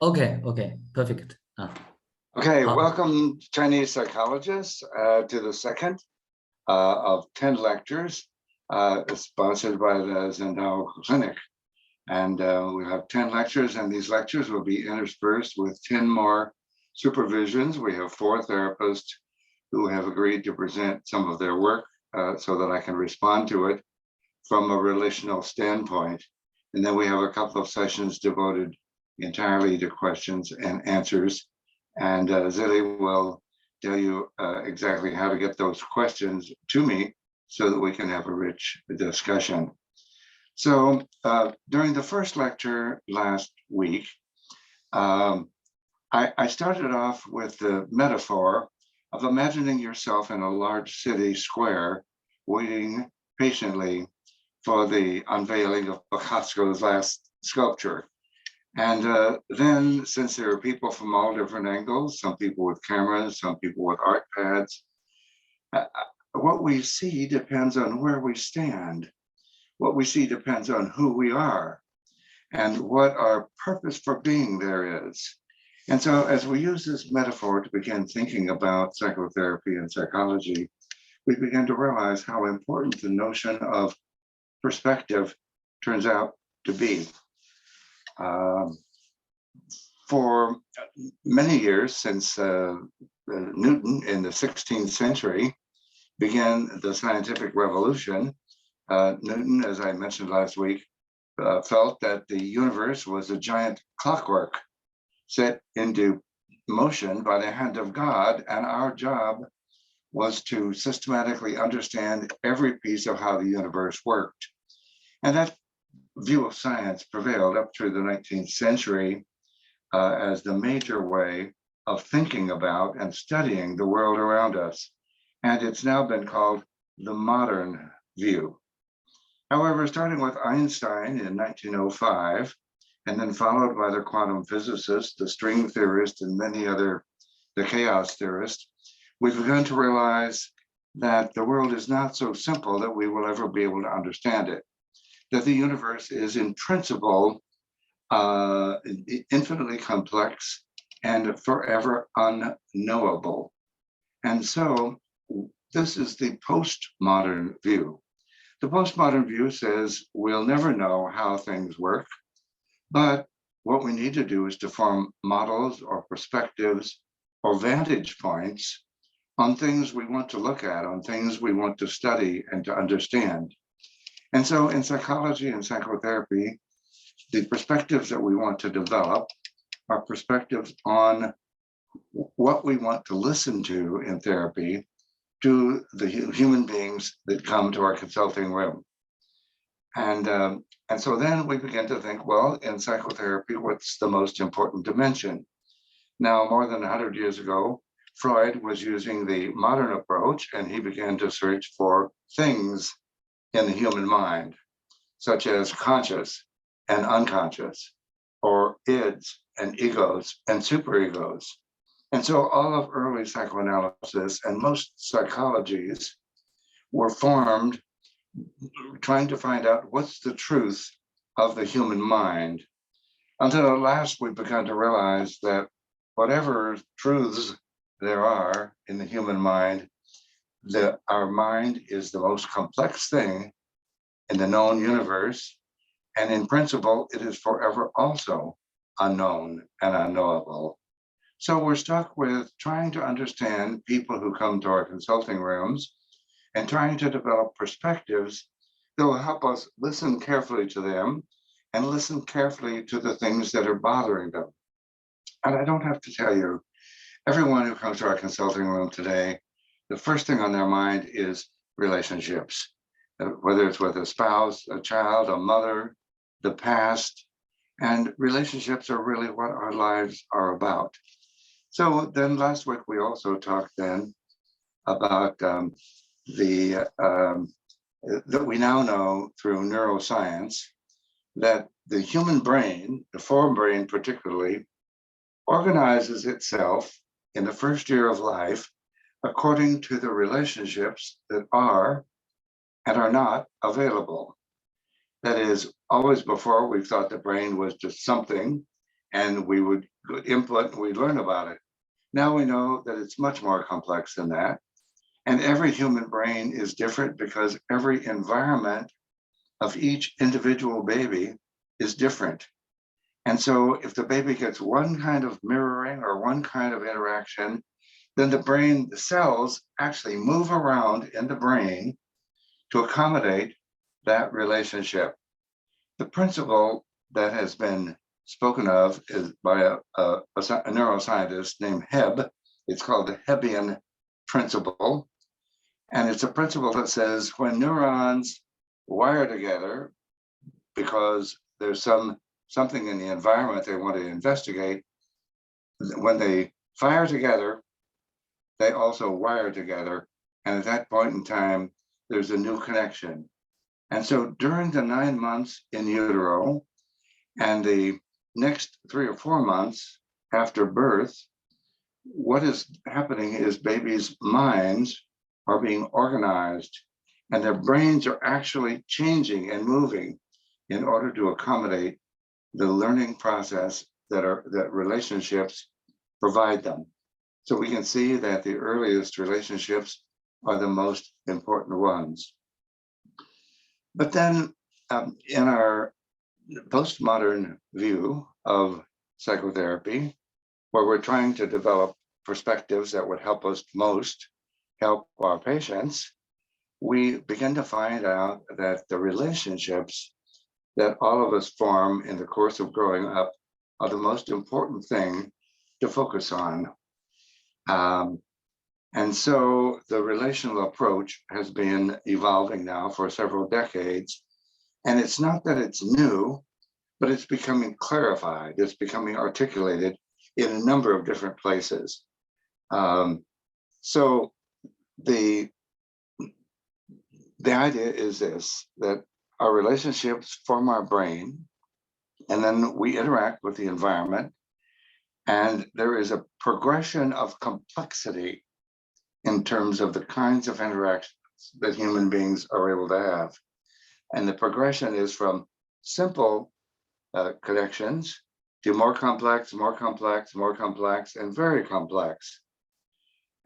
Okay, perfect. Okay, welcome Chinese psychologists to the second of 10 lectures sponsored by the Zhengdao Clinic. And we have 10 lectures, and these lectures will be interspersed with 10 more supervisions. We have 4 therapists who have agreed to present some of their work so that I can respond to it from a relational standpoint. And then we have a couple of sessions devoted entirely to questions and answers. And Zilly will tell you exactly how to get those questions to me so that we can have a rich discussion. So during the first lecture last week, I started off with the metaphor of imagining yourself in a large city square, waiting patiently for the unveiling of Picasso's last sculpture. And then, since there are people from all different angles, some people with cameras, some people with art pads, what we see depends on where we stand. What we see depends on who we are and what our purpose for being there is. And so as we use this metaphor to begin thinking about psychotherapy and psychology, we begin to realize how important the notion of perspective turns out to be. For many years, since Newton in the 16th century began the scientific revolution, Newton, as I mentioned last week, felt that the universe was a giant clockwork set into motion by the hand of God, and our job was to systematically understand every piece of how the universe worked. And that view of science prevailed up through the 19th century as the major way of thinking about and studying the world around us. And it's now been called the modern view. However, starting with Einstein in 1905, and then followed by the quantum physicist, the string theorist, and many other, the chaos theorists, we've begun to realize that the world is not so simple that we will ever be able to understand it, that the universe is in principle infinitely complex and forever unknowable. And so this is the postmodern view. The postmodern view says we'll never know how things work, but what we need to do is to form models or perspectives or vantage points on things we want to look at, on things we want to study and to understand. And so in psychology and psychotherapy, the perspectives that we want to develop are perspectives on what we want to listen to in therapy to the human beings that come to our consulting room. And so then we begin to think, well, in psychotherapy, what's the most important dimension? Now, more than 100 years ago, Freud was using the modern approach, and he began to search for things in the human mind, such as conscious and unconscious, or ids and egos and superegos. And so all of early psychoanalysis and most psychologies were formed trying to find out what's the truth of the human mind, until at last we've begun to realize that whatever truths there are in the human mind, that our mind is the most complex thing in the known universe, and in principle, it is forever also unknown and unknowable. So we're stuck with trying to understand people who come to our consulting rooms and trying to develop perspectives that will help us listen carefully to them and listen carefully to the things that are bothering them. And I don't have to tell you, everyone who comes to our consulting room today, the first thing on their mind is relationships, whether it's with a spouse, a child, a mother, the past, and relationships are really what our lives are about. So then last week, we also talked then about that we now know through neuroscience that the human brain, the forebrain particularly, organizes itself in the first year of life according to the relationships that are and are not available. That is, always before we thought the brain was just something, and we would input and we'd learn about it. Now we know that it's much more complex than that. And every human brain is different because every environment of each individual baby is different. And so if the baby gets one kind of mirroring or one kind of interaction, then the brain, the cells actually move around in the brain to accommodate that relationship. The principle that has been spoken of is by a neuroscientist named Hebb. It's called the Hebbian principle. And it's a principle that says when neurons wire together because there's something in the environment they want to investigate, when they fire together, they also wire together. And at that point in time, there's a new connection. And so during the 9 months in utero and the next 3 or 4 months after birth, what is happening is babies' minds are being organized and their brains are actually changing and moving in order to accommodate the learning process that relationships provide them. So we can see that the earliest relationships are the most important ones. But then in our postmodern view of psychotherapy, where we're trying to develop perspectives that would help us most help our patients, we begin to find out that the relationships that all of us form in the course of growing up are the most important thing to focus on. And so the relational approach has been evolving now for several decades. And it's not that it's new, but it's becoming clarified. It's becoming articulated in a number of different places. So the idea is this, that our relationships form our brain, and then we interact with the environment, and there is a progression of complexity in terms of the kinds of interactions that human beings are able to have. And the progression is from simple connections to more complex, more complex, more complex, and very complex.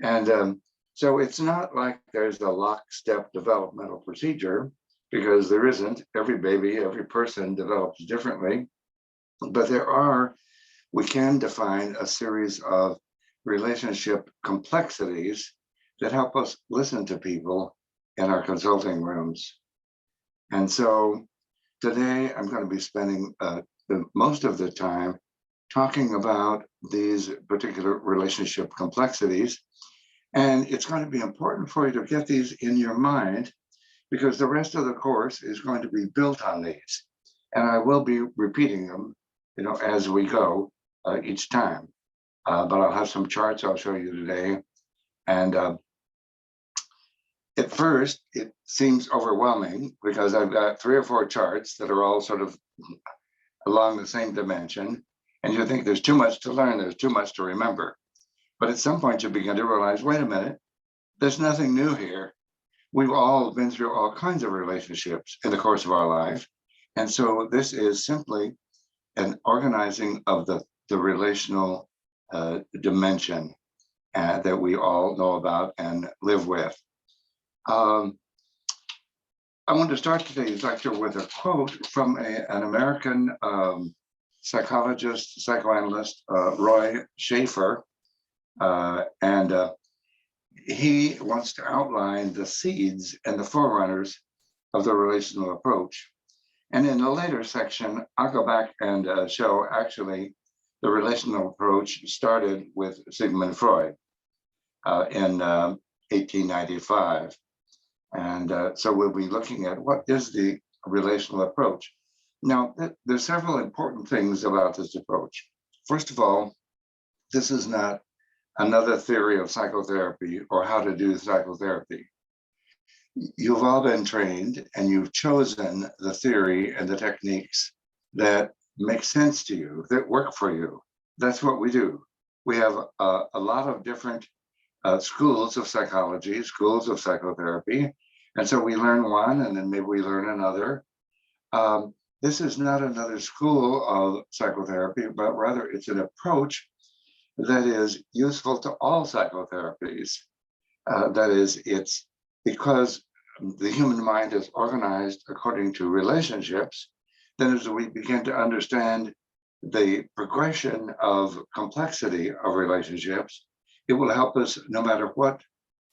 And so it's not like there's a lockstep developmental procedure, because there isn't. Every baby, every person develops differently. But we can define a series of relationship complexities that help us listen to people in our consulting rooms. And so today I'm going to be spending most of the time talking about these particular relationship complexities. And it's going to be important for you to get these in your mind, because the rest of the course is going to be built on these. And I will be repeating them, as we go each time. But I'll have some charts I'll show you today. And at first, it seems overwhelming because I've got 3 or 4 charts that are all sort of along the same dimension. And you think there's too much to learn, there's too much to remember. But at some point you begin to realize, wait a minute, there's nothing new here. We've all been through all kinds of relationships in the course of our life. And so this is simply an organizing of the relational dimension that we all know about and live with. I want to start today's lecture with a quote from an American psychologist, psychoanalyst, Roy Schaefer. And he wants to outline the seeds and the forerunners of the relational approach. And in a later section, I'll go back and show actually the relational approach started with Sigmund Freud in 1895. And so we'll be looking at what is the relational approach. Now, there's several important things about this approach. First of all, this is not another theory of psychotherapy or how to do psychotherapy. You've all been trained and you've chosen the theory and the techniques that make sense to you, that work for you. That's what we do. We have a lot of different schools of psychology, schools of psychotherapy. And so we learn one and then maybe we learn another. this is not another school of psychotherapy, but rather it's an approach that is useful to all psychotherapies. That is, it's because the human mind is organized according to relationships, then as we begin to understand the progression of complexity of relationships, it will help us no matter what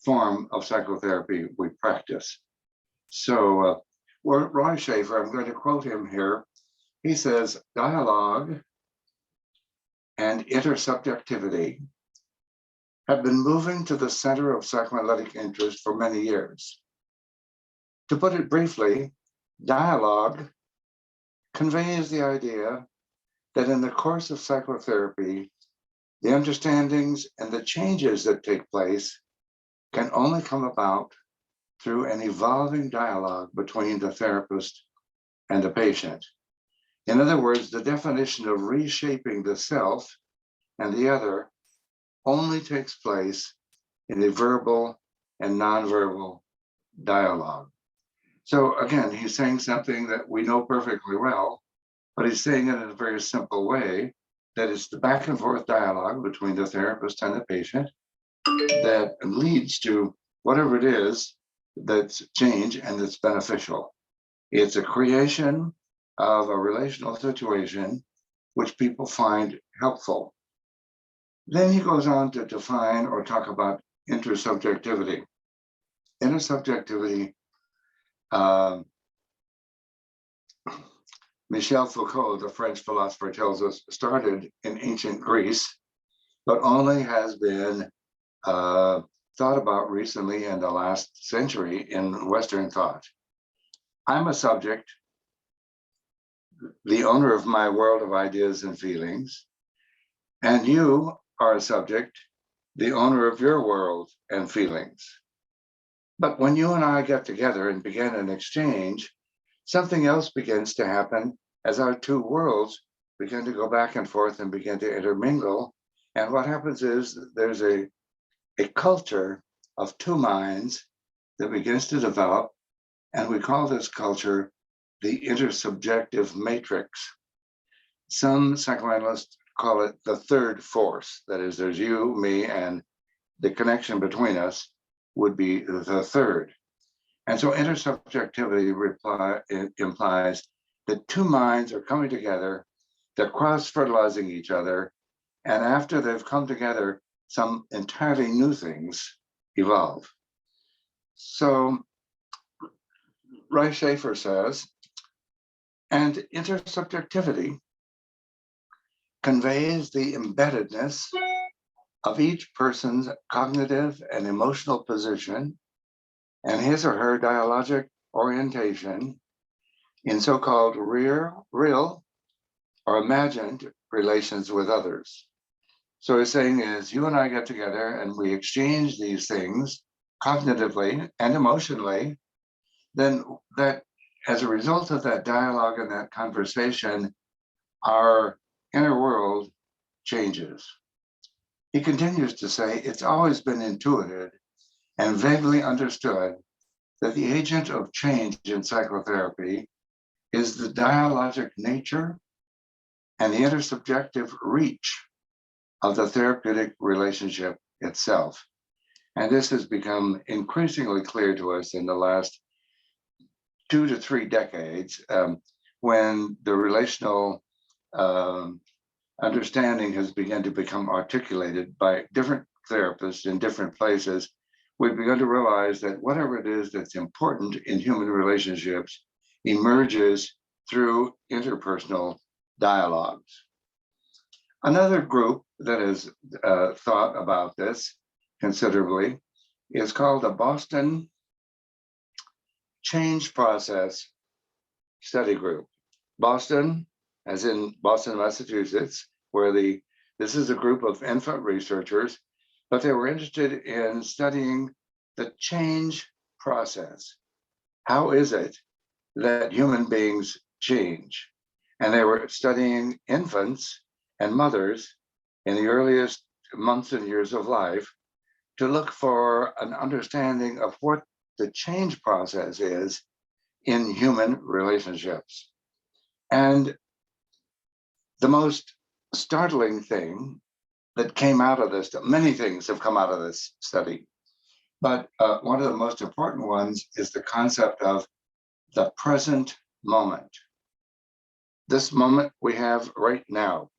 form of psychotherapy we practice. So, Roy Schaefer, I'm going to quote him here. He says, dialogue and intersubjectivity have been moving to the center of psychoanalytic interest for many years. To put it briefly, dialogue conveys the idea that in the course of psychotherapy, the understandings and the changes that take place can only come about through an evolving dialogue between the therapist and the patient. In other words, the definition of reshaping the self and the other only takes place in a verbal and nonverbal dialogue. So again, he's saying something that we know perfectly well, but he's saying it in a very simple way, that it's the back and forth dialogue between the therapist and the patient that leads to whatever it is that's change and that's beneficial. It's a creation of a relational situation which people find helpful. Then he goes on to define or talk about intersubjectivity. Intersubjectivity, Michel Foucault, the French philosopher, tells us started in ancient Greece, but only has been thought about recently in the last century in Western thought. I'm a subject, the owner of my world of ideas and feelings, and you are a subject, the owner of your world and feelings. But when you and I get together and begin an exchange, something else begins to happen as our two worlds begin to go back and forth and begin to intermingle. And what happens is there's a culture of two minds that begins to develop, and we call this culture the intersubjective matrix. Some psychoanalysts call it the third force. That is, there's you, me, and the connection between us would be the third. And so intersubjectivity implies that two minds are coming together, they're cross-fertilizing each other, and after they've come together, some entirely new things evolve. So Roy Schaefer says, and intersubjectivity conveys the embeddedness of each person's cognitive and emotional position and his or her dialogic orientation in so-called real or imagined relations with others. So he's saying is you and I get together and we exchange these things cognitively and emotionally, then that as a result of that dialogue and that conversation, our inner world changes. He continues to say it's always been intuited and vaguely understood that the agent of change in psychotherapy is the dialogic nature and the intersubjective reach of the therapeutic relationship itself. And this has become increasingly clear to us in the last 2 to 3 decades, when the relational understanding has begun to become articulated by different therapists in different places. We've begun to realize that whatever it is that's important in human relationships emerges through interpersonal dialogues. Another group that has thought about this considerably is called the Boston Change Process Study Group. Boston, as in Boston, Massachusetts, where this is a group of infant researchers, but they were interested in studying the change process. How is it that human beings change? And they were studying infants and mothers in the earliest months and years of life to look for an understanding of what the change process is in human relationships. And the most startling thing that came out of this, many things have come out of this study, but one of the most important ones is the concept of the present moment. This moment we have right now,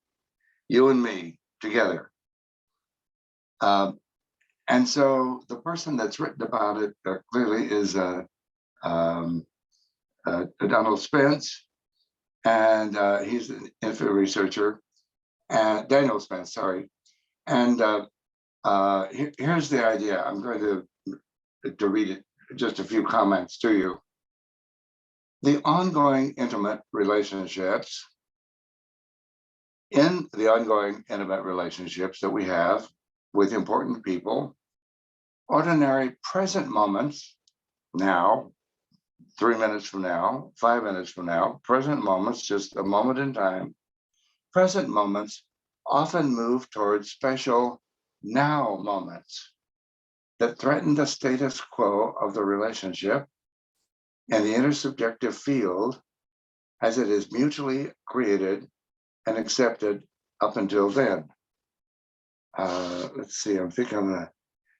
you and me together. And so the person that's written about it clearly is Donald Spence, and he's an infant researcher, and Daniel Spence, sorry. And here's the idea. I'm going to read it, just a few comments to you. The ongoing intimate relationships, in the ongoing intimate relationships that we have with important people, ordinary present moments, now, 3 minutes from now, 5 minutes from now, present moments, just a moment in time, present moments often move towards special now moments that threaten the status quo of the relationship and the intersubjective field as it is mutually created and accepted up until then. Let's see, I'm thinking I'm gonna,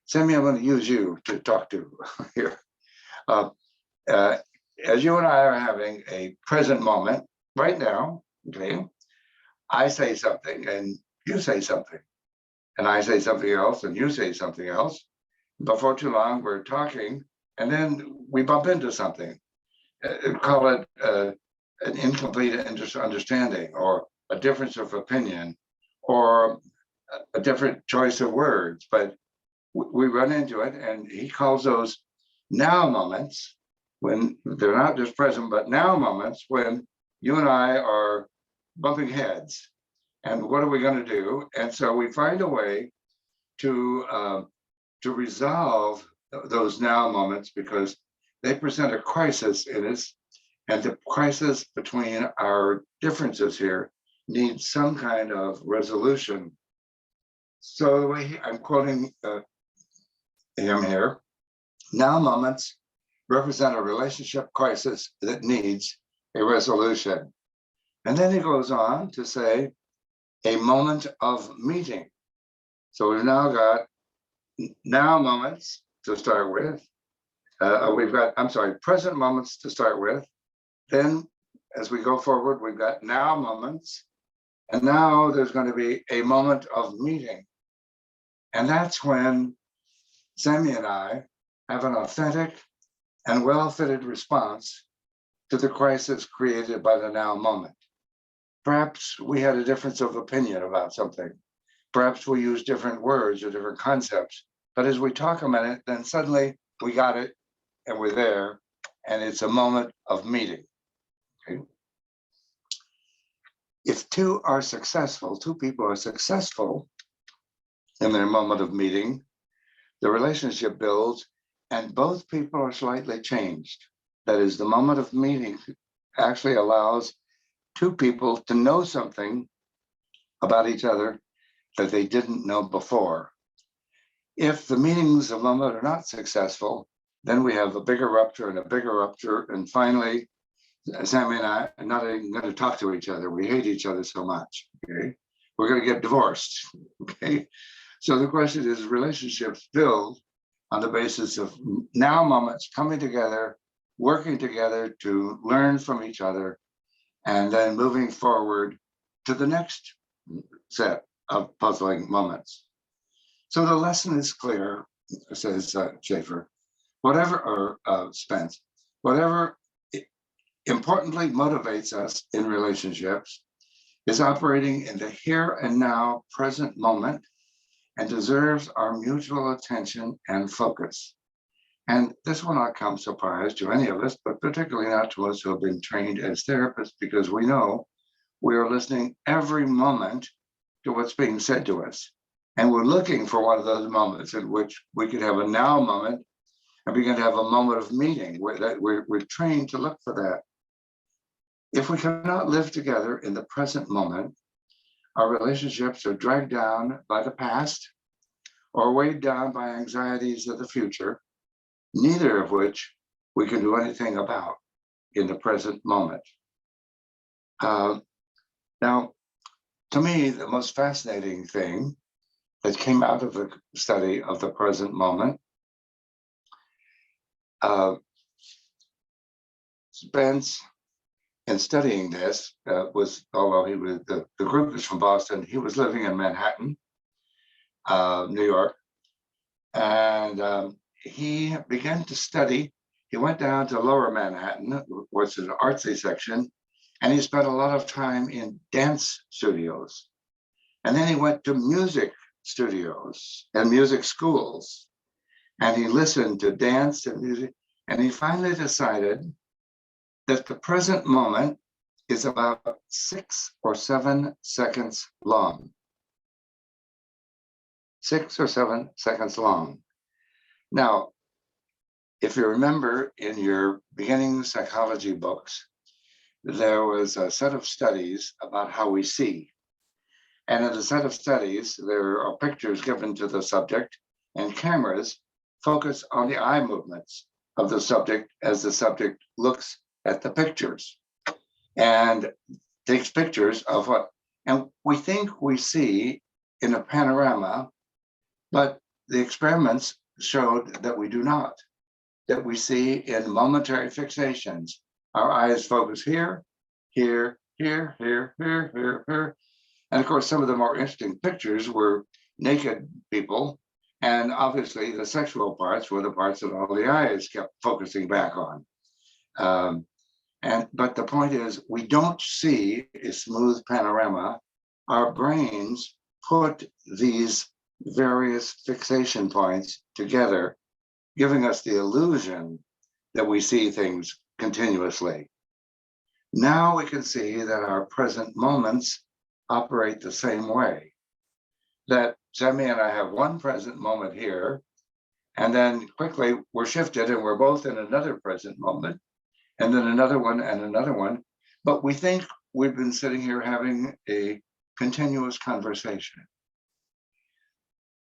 Sammy, I'm gonna use you to talk to here. As you and I are having a present moment right now, okay, I say something and you say something, and I say something else and you say something else. Before too long, we're talking, and then we bump into something. Call it an incomplete understanding, or a difference of opinion, or a different choice of words. But we run into it, and he calls those now moments, when they're not just present, but now moments when you and I are bumping heads. And what are we going to do? And so we find a way to resolve those now moments, because they present a crisis in us, and the crisis between our differences here needs some kind of resolution. So the way I'm quoting him here, now moments represent a relationship crisis that needs a resolution. And then he goes on to say, a moment of meeting. So we've now got now moments to start with. We've got, I'm sorry, present moments to start with. Then as we go forward, we've got now moments. And now there's going to be a moment of meeting. And that's when Sammy and I have an authentic and well-fitted response to the crisis created by the now moment. Perhaps we had a difference of opinion about something. Perhaps we use different words or different concepts. But as we talk a minute, then suddenly we got it and we're there, and it's a moment of meeting. Okay? If two people are successful in their moment of meeting, the relationship builds and both people are slightly changed. That is, the moment of meeting actually allows two people to know something about each other that they didn't know before. If the meetings of moment are not successful, then we have a bigger rupture and a bigger rupture. And finally, Sammy and I are not even going to talk to each other. We hate each other so much. Okay, we're going to get divorced. Okay, so the question is, relationships build on the basis of now moments coming together, working together to learn from each other, and then moving forward to the next set of puzzling moments. So the lesson is clear, says Schaefer, Spence, whatever importantly motivates us in relationships is operating in the here and now present moment and deserves our mutual attention and focus. And this will not come surprise to any of us, but particularly not to us who have been trained as therapists, because we know we are listening every moment to what's being said to us. And we're looking for one of those moments in which we could have a now moment and begin to have a moment of meeting. We're trained to look for that. If we cannot live together in the present moment, our relationships are dragged down by the past or weighed down by anxieties of the future, neither of which we can do anything about in the present moment. Now, to me, the most fascinating thing that came out of the study of the present moment, Spence, in studying this, although the group is from Boston, he was living in Manhattan, New York, and he began to study. He went down to Lower Manhattan, which is an artsy section, and he spent a lot of time in dance studios. And then he went to music studios and music schools, and he listened to dance and music, and he finally decided that the present moment is about 6 or 7 seconds long. 6 or 7 seconds long. Now, if you remember in your beginning psychology books, there was a set of studies about how we see. And in the set of studies, there are pictures given to the subject, and cameras focus on the eye movements of the subject as the subject looks at the pictures and takes pictures of what, and we think we see in a panorama, but the experiments showed that we do not, that we see in momentary fixations. Our eyes focus here, here, here, here, here, here, here. And of course, some of the more interesting pictures were naked people. And obviously the sexual parts were the parts that all the eyes kept focusing back on. But the point is, we don't see a smooth panorama. Our brains put these various fixation points together, giving us the illusion that we see things continuously. Now we can see that our present moments operate the same way. That Sammy and I have one present moment here, and then quickly we're shifted and we're both in another present moment, and then another one and another one. But we think we've been sitting here having a continuous conversation.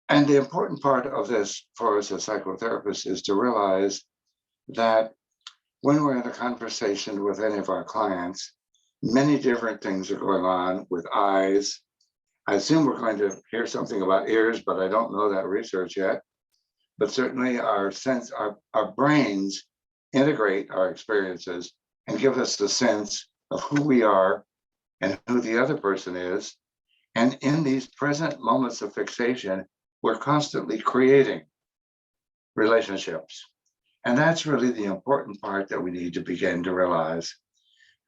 And the important part of this for us as psychotherapists is to realize that when we're in a conversation with any of our clients, many different things are going on with eyes. I assume we're going to hear something about ears, but I don't know that research yet. But certainly our brains integrate our experiences and give us the sense of who we are and who the other person is. And in these present moments of fixation, we're constantly creating relationships. And that's really the important part that we need to begin to realize,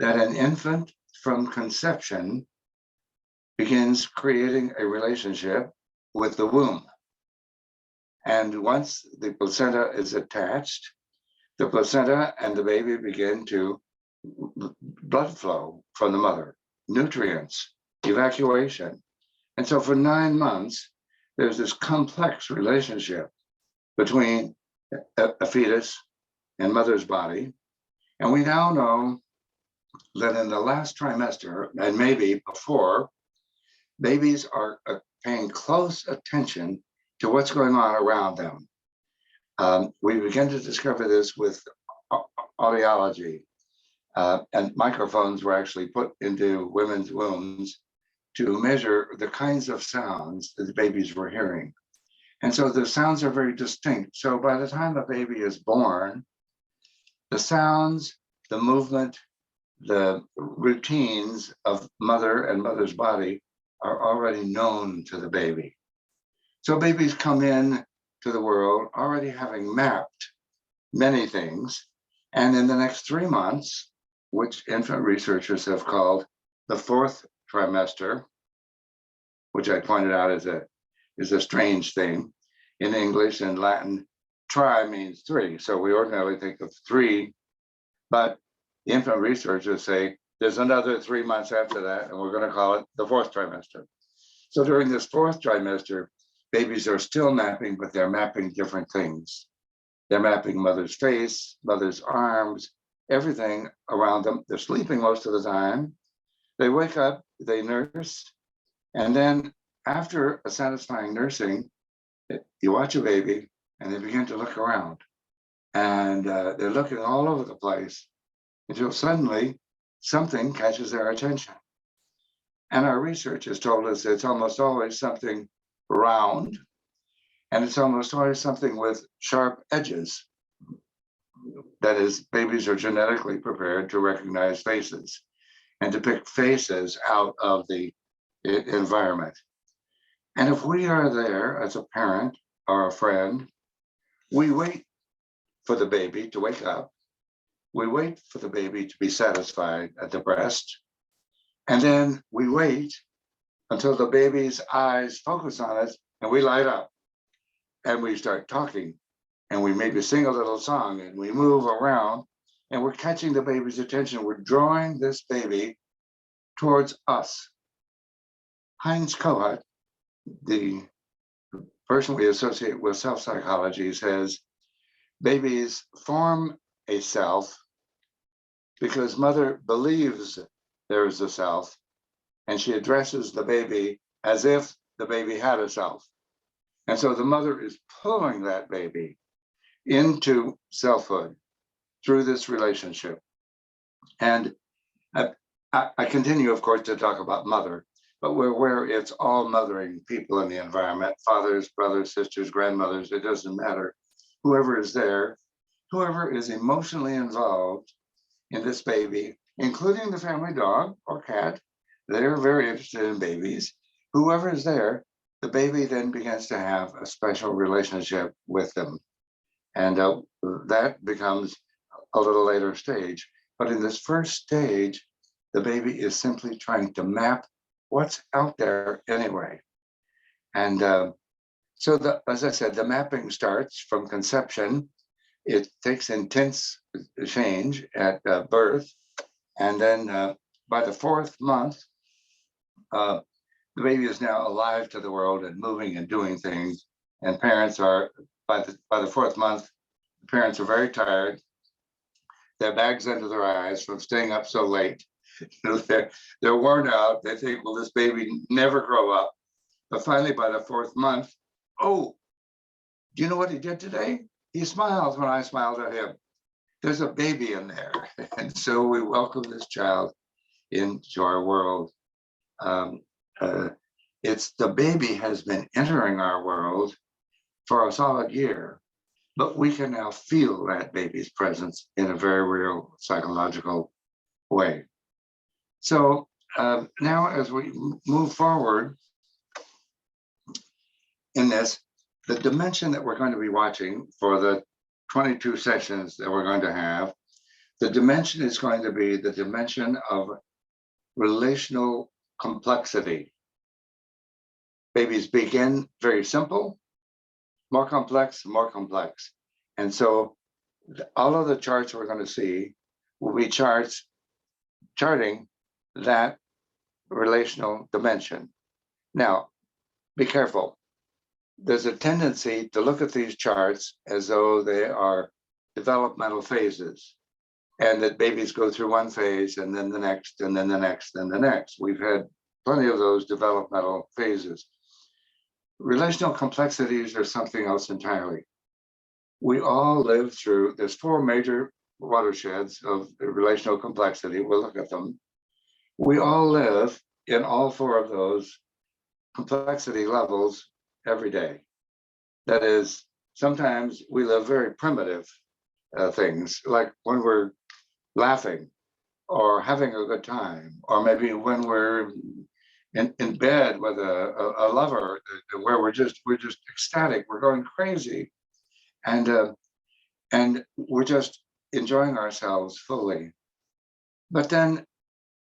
that an infant from conception begins creating a relationship with the womb. And once the placenta is attached, the placenta and the baby begin to blood flow from the mother, nutrients, evacuation. And so for 9 months, there's this complex relationship between a fetus and mother's body. And we now know that in the last trimester, and maybe before, babies are paying close attention to what's going on around them. We begin to discover this with audiology, and microphones were actually put into women's wombs to measure the kinds of sounds that the babies were hearing. And so the sounds are very distinct. So by the time a baby is born, the sounds, the movement, the routines of mother and mother's body are already known to the baby. So babies come in to the world already having mapped many things. And in the next 3 months, which infant researchers have called the 4th trimester, which I pointed out is a strange thing. In English and Latin, tri means 3. So we ordinarily think of 3, but the infant researchers say there's another 3 months after that, and we're going to call it the 4th trimester. So during this 4th trimester, babies are still mapping, but they're mapping different things. They're mapping mother's face, mother's arms, everything around them. They're sleeping most of the time. They wake up, they nurse, and then after a satisfying nursing, you watch a baby and they begin to look around, and they're looking all over the place until suddenly something catches their attention. And our research has told us it's almost always something round, and it's almost always something with sharp edges. That is, babies are genetically prepared to recognize faces and to pick faces out of the environment. And if we are there as a parent or a friend, we wait for the baby to wake up. We wait for the baby to be satisfied at the breast. And then we wait until the baby's eyes focus on us and we light up and we start talking and we maybe sing a little song and we move around and we're catching the baby's attention. We're drawing this baby towards us. Heinz Kohut, the person we associate with self-psychology, says babies form a self because mother believes there is a self, and she addresses the baby as if the baby had a self. And so the mother is pulling that baby into selfhood through this relationship. And I continue, of course, to talk about mother, but where it's all mothering people in the environment, fathers, brothers, sisters, grandmothers, it doesn't matter. Whoever is there, whoever is emotionally involved in this baby, including the family dog or cat, they're very interested in babies. Whoever is there, the baby then begins to have a special relationship with them. And that becomes a little later stage. But in this first stage, the baby is simply trying to map what's out there anyway. And so, as I said, the mapping starts from conception. It takes intense change at birth. And then by the fourth month, the baby is now alive to the world and moving and doing things. And parents are, by the fourth month, the parents are very tired. Their bags under their eyes from staying up so late. They're worn out. They think, will this baby never grow up? But finally, by the fourth month, oh, do you know what he did today? He smiles when I smiled at him. There's a baby in there. And so we welcome this child into our world. It's the baby has been entering our world for a solid year, but we can now feel that baby's presence in a very real psychological way. So now as we move forward in this, the dimension that we're going to be watching for the 22 sessions that we're going to have, the dimension is going to be the dimension of relational complexity. Babies begin very simple, more complex, more complex. And so all of the charts we're going to see will be charting that relational dimension. Now, be careful. There's a tendency to look at these charts as though they are developmental phases, and that babies go through one phase and then the next, and then the next, and the next. We've had plenty of those developmental phases. Relational complexities are something else entirely. We all live through, there's four major watersheds of relational complexity. We'll look at them. We all live in all four of those complexity levels every day. That is, sometimes we live very primitive things, like when we're laughing or having a good time, or maybe when we're in bed with a lover, where we're just ecstatic, we're going crazy, and we're just enjoying ourselves fully. But then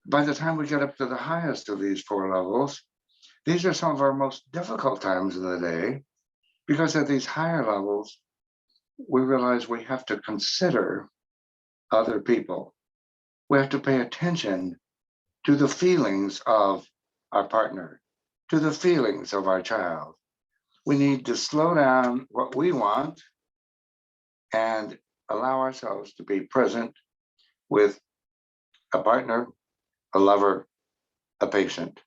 by the time we get up to the highest of these four levels, these are some of our most difficult times of the day, because at these higher levels, we realize we have to consider other people. We have to pay attention to the feelings of our partner, to the feelings of our child. We need to slow down what we want and allow ourselves to be present with a partner, a lover, a patient.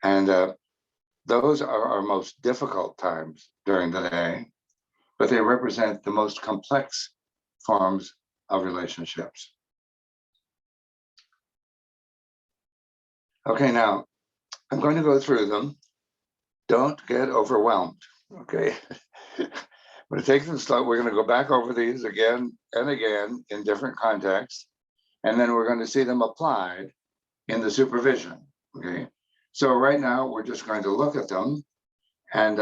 And those are our most difficult times during the day, but they represent the most complex forms of relationships. Okay, now I'm going to go through them. Don't get overwhelmed, okay? I'm going to take them slow. We're going to go back over these again and again in different contexts, and then we're going to see them applied in the supervision, okay? So right now, we're just going to look at them, and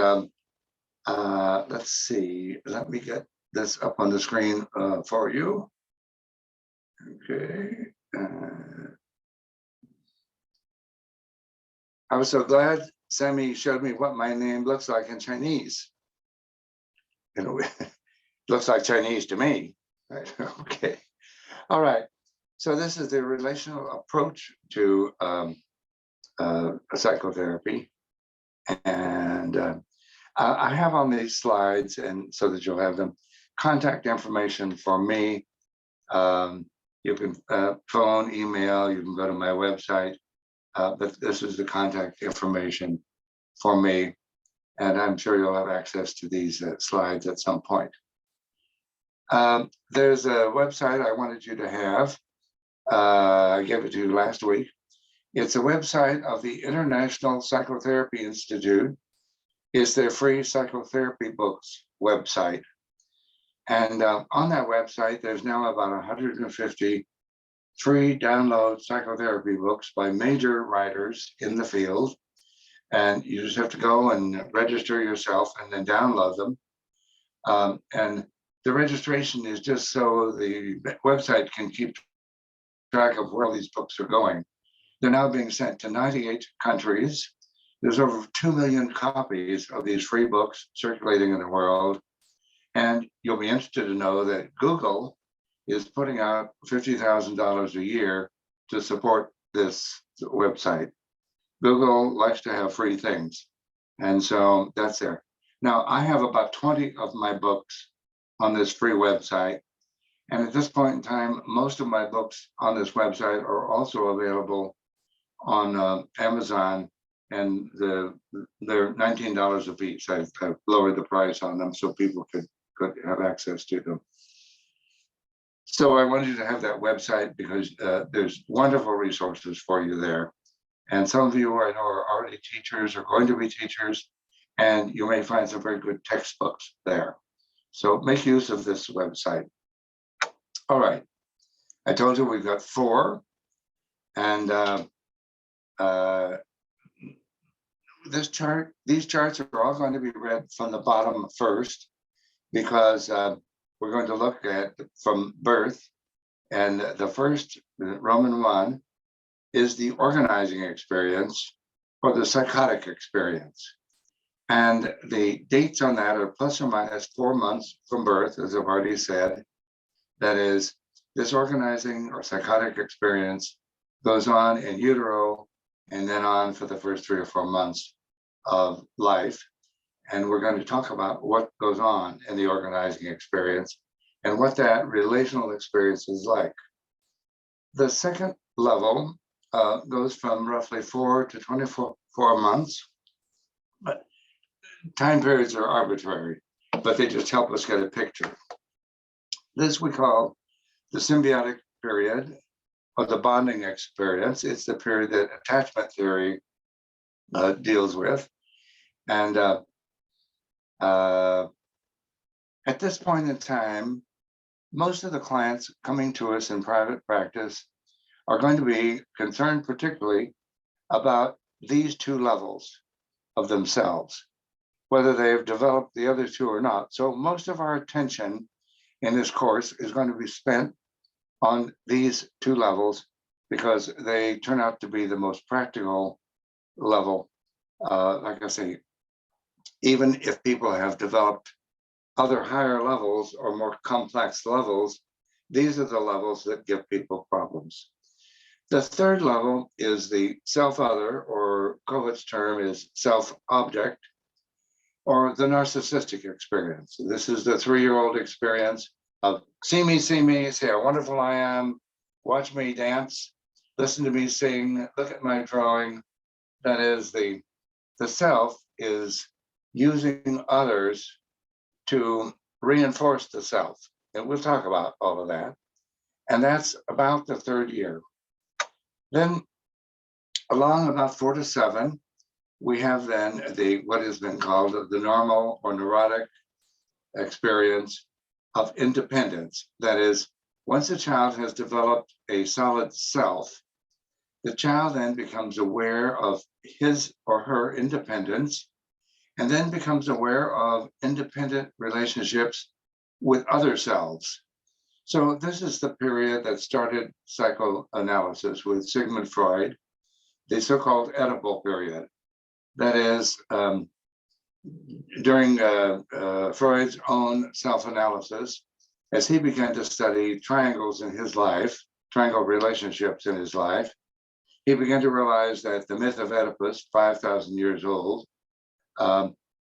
let's see. Let me get this up on the screen for you. Okay. I was so glad Sammy showed me what my name looks like in Chinese. You know, it looks like Chinese to me, right? Okay. All right. So this is the relational approach to psychotherapy. And I have on these slides, and so that you'll have them, contact information for me. You can phone, email, you can go to my website. But this is the contact information for me, and I'm sure you'll have access to these slides at some point. There's a website I wanted you to have. I gave it to you last week. It's a website of the International Psychotherapy Institute. It's their free psychotherapy books website. And on that website, there's now about 150 free download psychotherapy books by major writers in the field. And you just have to go and register yourself and then download them. And the registration is just so the website can keep track of where these books are going. They're now being sent to 98 countries. There's over 2 million copies of these free books circulating in the world. And you'll be interested to know that Google is putting out $50,000 a year to support this website. Google likes to have free things. And so that's there. Now, I have about 20 of my books on this free website. And at this point in time, most of my books on this website are also available on Amazon, and they're $19 a piece. I've lowered the price on them so people could have access to them. So I wanted you to have that website because there's wonderful resources for you there. And some of you I know are already teachers or going to be teachers, and you may find some very good textbooks there. So make use of this website. All right. I told you we've got 4. And these charts are all going to be read from the bottom first, because we're going to look at from birth. And the first, Roman 1, is the organizing experience or the psychotic experience. And the dates on that are plus or minus 4 months from birth, as I've already said. That is, this organizing or psychotic experience goes on in utero and then on for the first 3 or 4 months of life. And we're going to talk about what goes on in the organizing experience and what that relational experience is like. The second level goes from roughly 4 to 24 months. But time periods are arbitrary, but they just help us get a picture. This we call the symbiotic period or the bonding experience. It's the period that attachment theory deals with. And at this point in time, most of the clients coming to us in private practice are going to be concerned particularly about these 2 levels of themselves, whether they have developed the other 2 or not. So most of our attention in this course is going to be spent on these 2 levels because they turn out to be the most practical level. Like I say, even if people have developed other higher levels or more complex levels, these are the levels that give people problems. The third level is the self-other, or Kohut's term is self-object, or the narcissistic experience. This is the 3-year-old experience of see me, say how wonderful I am, watch me dance, listen to me sing, look at my drawing. That is, the self is using others to reinforce the self. And we'll talk about all of that. And that's about the 3rd year. Then Along about 4 to 7, we have then what has been called the normal or neurotic experience of independence. That is, once a child has developed a solid self, the child then becomes aware of his or her independence and then becomes aware of independent relationships with other selves. So this is the period that started psychoanalysis with Sigmund Freud, the so-called Oedipal period. That is, during Freud's own self-analysis, as he began to study triangles in his life, triangle relationships in his life, he began to realize that the myth of Oedipus, 5,000 years old,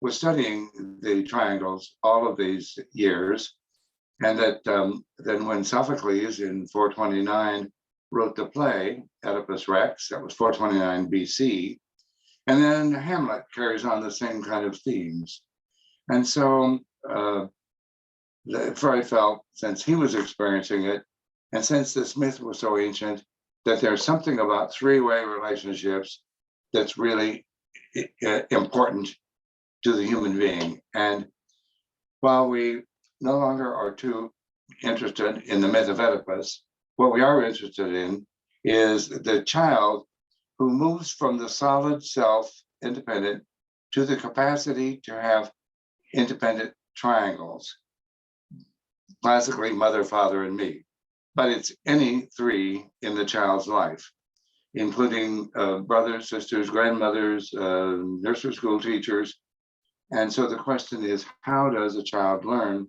was studying the triangles all of these years, and that then when Sophocles in 429 wrote the play Oedipus Rex, that was 429 BC, and then Hamlet carries on the same kind of themes. And so Freud felt, since he was experiencing it, and since this myth was so ancient, that there's something about three-way relationships that's really important to the human being. And while we no longer are too interested in the myth of Oedipus, what we are interested in is the child who moves from the solid self, independent, to the capacity to have independent triangles, classically mother, father, and me. But it's any three in the child's life, including brothers, sisters, grandmothers, nursery school teachers. And so the question is, how does a child learn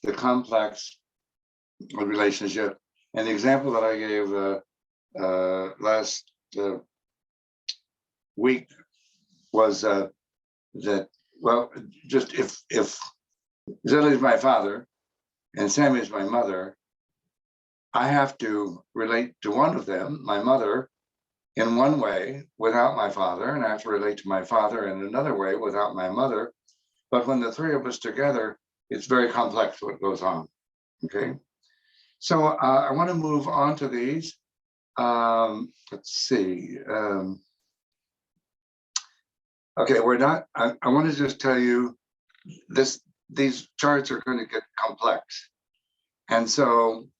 the complex relationship? And the example that I gave last week was that, well, just if Zilli is my father and Sammy is my mother, I have to relate to one of them, my mother, in one way without my father, and I have to relate to my father in another way without my mother. But when the three of us together, it's very complex what goes on, okay? So I want to move on to these. Let's see. Okay, I want to just tell you these charts are going to get complex. And so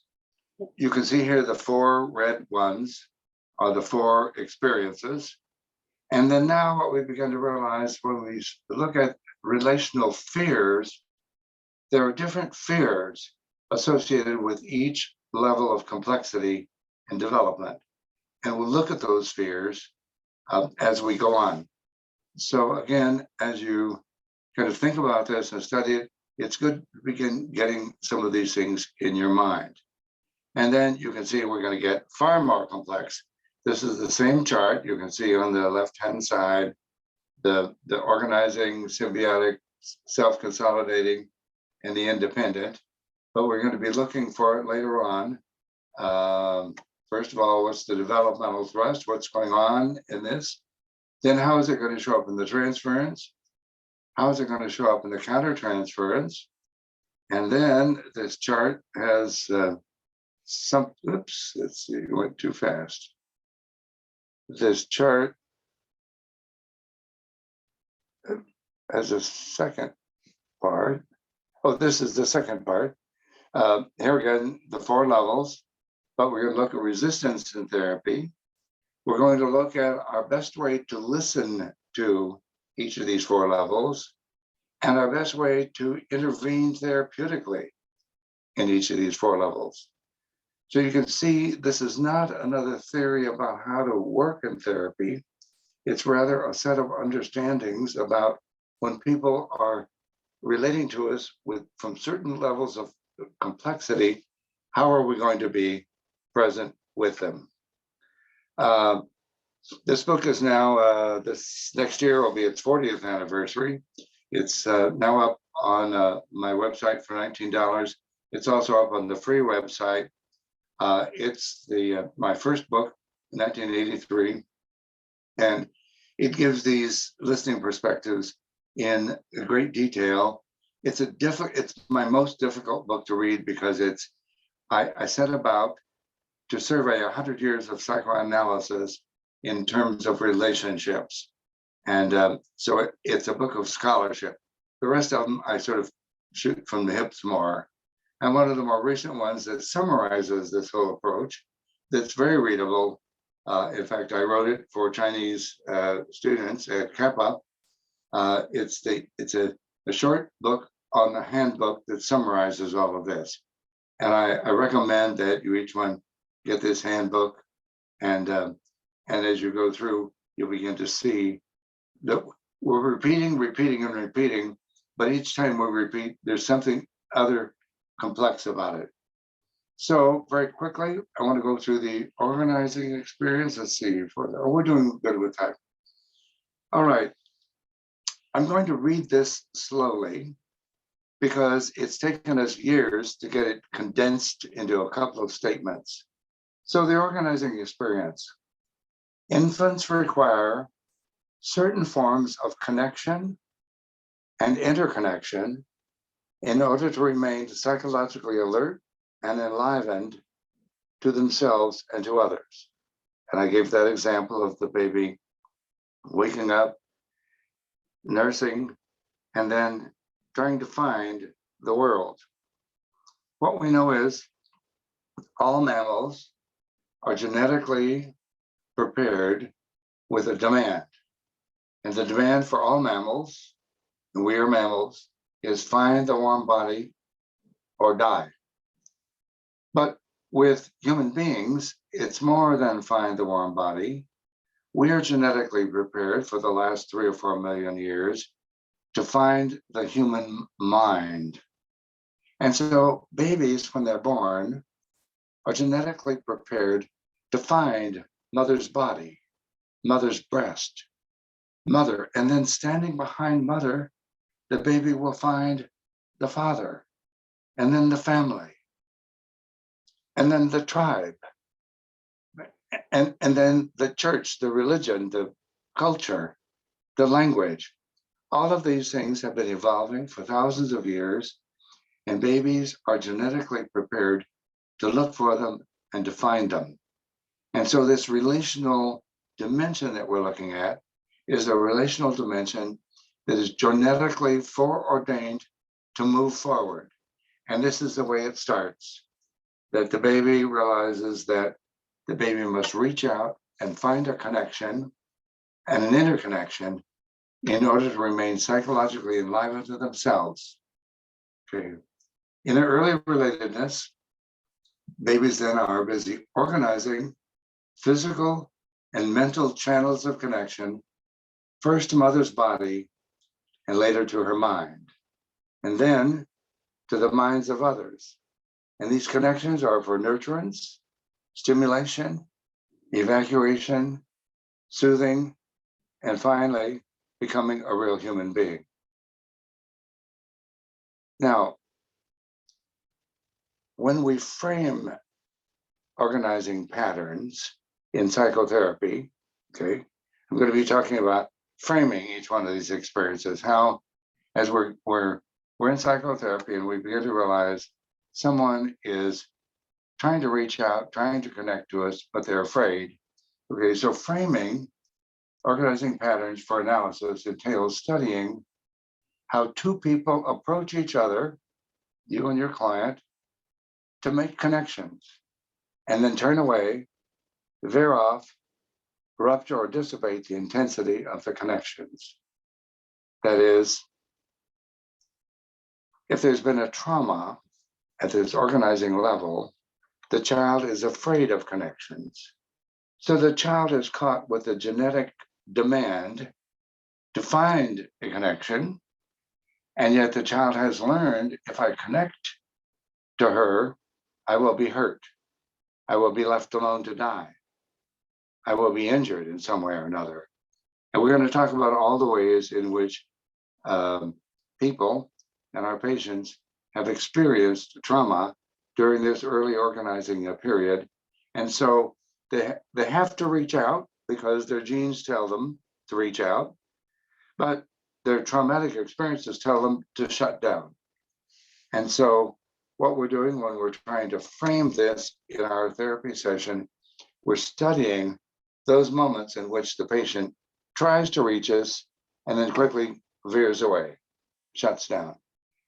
you can see here the four red ones are the four experiences. And then now what we begin to realize when we look at relational fears, there are different fears associated with each level of complexity and development. And we'll look at those fears as we go on. So again, as you kind of think about this and study it, it's good to begin getting some of these things in your mind. And then you can see we're going to get far more complex. This is the same chart. You can see on the left-hand side, the organizing, symbiotic, self-consolidating, and the independent. But we're going to be looking for it later on. First of all, what's the developmental thrust? What's going on in this? Then how is it going to show up in the transference? How is it going to show up in the countertransference? And then this chart has oops, let's see, it went too fast. This chart has a second part. Oh, this is the second part. Here again, the four levels, but we're going to look at resistance in therapy. We're going to look at our best way to listen to each of these four levels and our best way to intervene therapeutically in each of these four levels. So you can see this is not another theory about how to work in therapy. It's rather a set of understandings about when people are relating to us from certain levels of complexity, how are we going to be present with them? This book is now, this next year will be its 40th anniversary. It's now up on my website for $19. It's also up on the free website. It's my first book, 1983, and it gives these listening perspectives in great detail. It's my most difficult book to read because I set about to survey 100 years of psychoanalysis in terms of relationships. And so it's a book of scholarship. The rest of them I sort of shoot from the hips more. And one of the more recent ones that summarizes this whole approach, that's very readable. In fact, I wrote it for Chinese students at Kappa. It's a short book on the handbook that summarizes all of this. And I recommend that you each one get this handbook, and as you go through, you'll begin to see that we're repeating, and repeating, but each time we repeat, there's something other complex about it. So very quickly, I want to go through the organizing experience. Let's see, we're doing good with time. All right, I'm going to read this slowly because it's taken us years to get it condensed into a couple of statements. So the organizing experience. Infants require certain forms of connection and interconnection in order to remain psychologically alert and enlivened to themselves and to others. And I gave that example of the baby waking up, nursing, and then trying to find the world. What we know is all mammals are genetically prepared with a demand. And the demand for all mammals, and we are mammals, is find the warm body or die. But with human beings, it's more than find the warm body. We are genetically prepared for the last 3 or 4 million years to find the human mind. And so babies, when they're born, are genetically prepared to find mother's body, mother's breast, mother, and then standing behind mother, the baby will find the father, and then the family, and then the tribe, and then the church, the religion, the culture, the language. All of these things have been evolving for thousands of years, and babies are genetically prepared to look for them and to find them. And so this relational dimension that we're looking at is a relational dimension that is genetically foreordained to move forward. And this is the way it starts, that the baby realizes that the baby must reach out and find a connection and an interconnection in order to remain psychologically enlivened to themselves. Okay. In an early relatedness, babies then are busy organizing physical and mental channels of connection, first to mother's body and later to her mind, and then to the minds of others. And these connections are for nurturance, stimulation, evacuation, soothing, and finally, becoming a real human being. Now, when we frame organizing patterns in psychotherapy, okay, I'm going to be talking about framing each one of these experiences, how, as we're in psychotherapy and we begin to realize someone is trying to reach out, trying to connect to us, but they're afraid. Okay, so framing organizing patterns for analysis entails studying how two people approach each other, you and your client, to make connections, and then turn away, veer off, rupture or dissipate the intensity of the connections. That is, if there's been a trauma at this organizing level, the child is afraid of connections. So the child is caught with a genetic demand to find a connection, and yet the child has learned, if I connect to her, I will be hurt. I will be left alone to die. I will be injured in some way or another. And we're going to talk about all the ways in which people and our patients have experienced trauma during this early organizing period. And so they have to reach out because their genes tell them to reach out, but their traumatic experiences tell them to shut down. And so what we're doing when we're trying to frame this in our therapy session, we're studying those moments in which the patient tries to reach us and then quickly veers away, shuts down.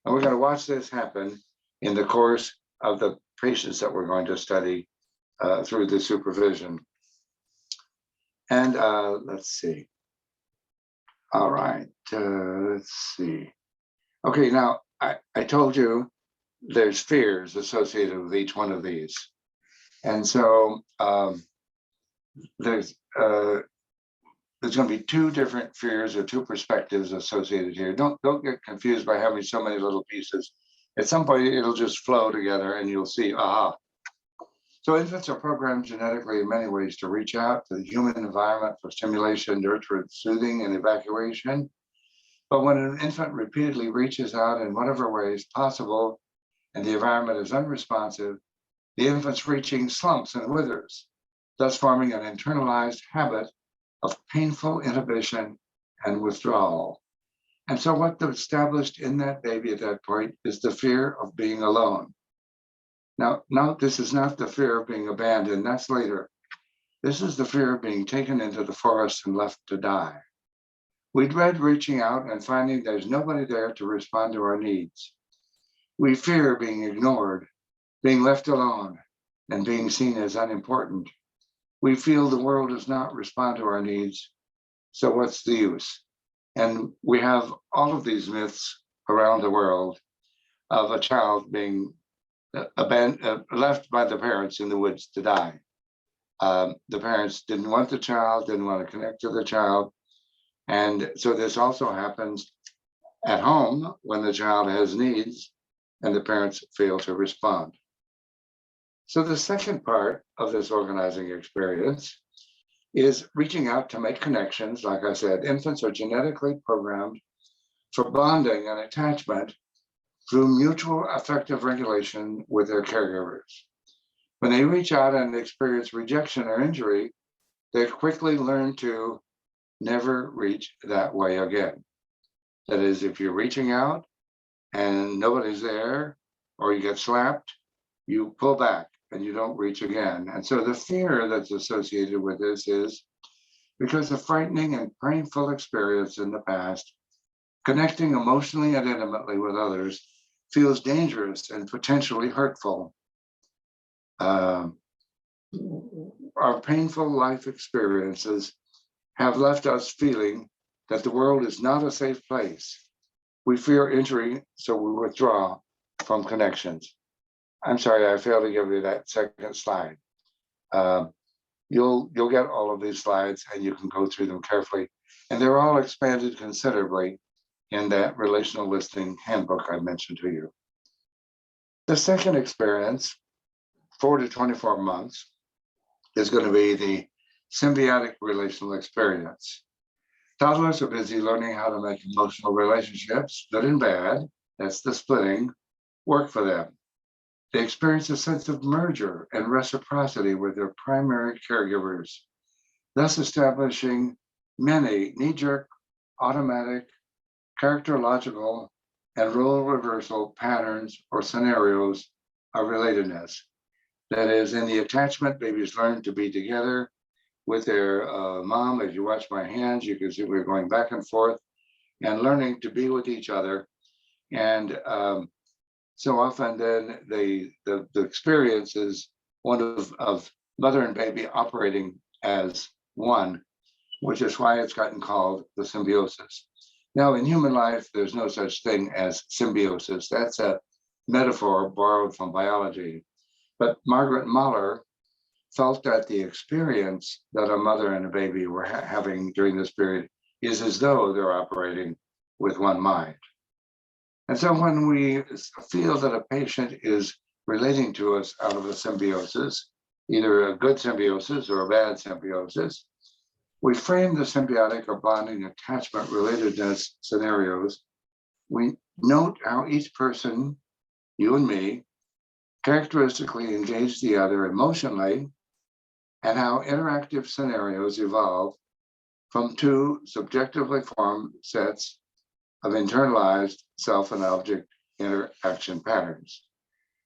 And we're going to watch this happen in the course of the patients that we're going to study through the supervision. And let's see. All right, let's see. Okay, now I told you there's fears associated with each one of these. And so there's going to be two different fears or two perspectives associated here. Don't get confused by having so many little pieces. At some point, it'll just flow together and you'll see, aha. So infants are programmed genetically in many ways to reach out to the human environment for stimulation, nurture, soothing, and evacuation. But when an infant repeatedly reaches out in whatever way is possible and the environment is unresponsive, the infant's reaching slumps and withers, thus forming an internalized habit of painful inhibition and withdrawal. And so what's established in that baby at that point is the fear of being alone. Now, this is not the fear of being abandoned, that's later. This is the fear of being taken into the forest and left to die. We dread reaching out and finding there's nobody there to respond to our needs. We fear being ignored, being left alone, and being seen as unimportant. We feel the world does not respond to our needs, so what's the use? And we have all of these myths around the world of a child being left by the parents in the woods to die. The parents didn't want the child, didn't want to connect to the child. And so this also happens at home when the child has needs and the parents fail to respond. So the second part of this organizing experience is reaching out to make connections. Like I said, infants are genetically programmed for bonding and attachment through mutual affective regulation with their caregivers. When they reach out and experience rejection or injury, they quickly learn to never reach that way again. That is, if you're reaching out and nobody's there, or you get slapped, you pull back and you don't reach again. And so the fear that's associated with this is because of frightening and painful experience in the past, connecting emotionally and intimately with others feels dangerous and potentially hurtful. Our painful life experiences have left us feeling that the world is not a safe place. We fear injury, so we withdraw from connections. I'm sorry, I failed to give you that second slide. You'll get all of these slides and you can go through them carefully. And they're all expanded considerably in that relational listing handbook I mentioned to you. The second experience, 4 to 24 months, is going to be the symbiotic relational experience. Toddlers are busy learning how to make emotional relationships, good and bad, that's the splitting, work for them. They experience a sense of merger and reciprocity with their primary caregivers, thus establishing many knee-jerk, automatic, characterological, and role reversal patterns or scenarios of relatedness. That is, in the attachment, babies learn to be together with their mom. As you watch my hands, you can see we're going back and forth and learning to be with each other. And so often then the experience is one of mother and baby operating as one, which is why it's gotten called the symbiosis. Now, in human life, there's no such thing as symbiosis. That's a metaphor borrowed from biology. But Margaret Mahler felt that the experience that a mother and a baby were having during this period is as though they're operating with one mind. And so when we feel that a patient is relating to us out of a symbiosis, either a good symbiosis or a bad symbiosis, we frame the symbiotic or bonding attachment relatedness scenarios. We note how each person, you and me, characteristically engage the other emotionally, and how interactive scenarios evolve from two subjectively formed sets of internalized self and object interaction patterns.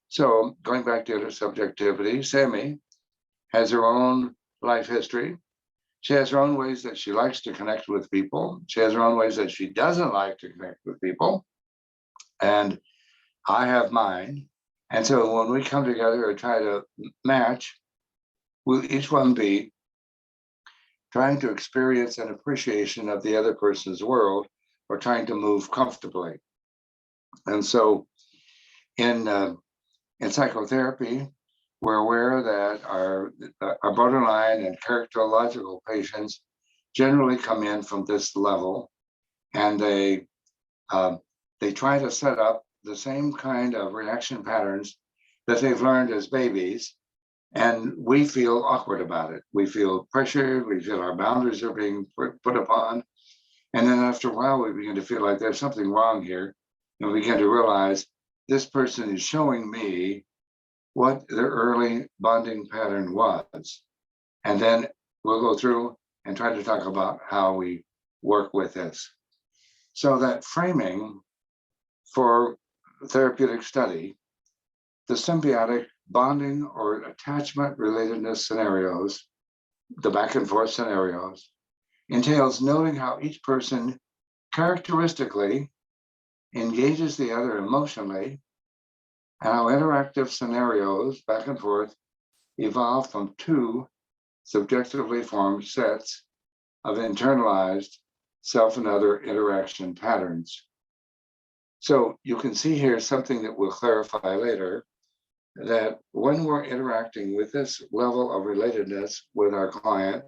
So going back to intersubjectivity, Sammy has her own life history. She has her own ways that she likes to connect with people. She has her own ways that she doesn't like to connect with people. And I have mine. And so when we come together and try to match, we'll each one be trying to experience an appreciation of the other person's world or trying to move comfortably. And so in psychotherapy, we're aware that our borderline and characterological patients generally come in from this level, and they try to set up the same kind of reaction patterns that they've learned as babies, and we feel awkward about it. We feel pressured. We feel our boundaries are being put upon, and then after a while, we begin to feel like there's something wrong here, and we begin to realize this person is showing me what their early bonding pattern was. And then we'll go through and try to talk about how we work with this. So that framing for therapeutic study, the symbiotic bonding or attachment relatedness scenarios, the back and forth scenarios, entails noting how each person characteristically engages the other emotionally, and how interactive scenarios back and forth evolve from two subjectively formed sets of internalized self and other interaction patterns. So you can see here something that we'll clarify later, that when we're interacting with this level of relatedness with our client,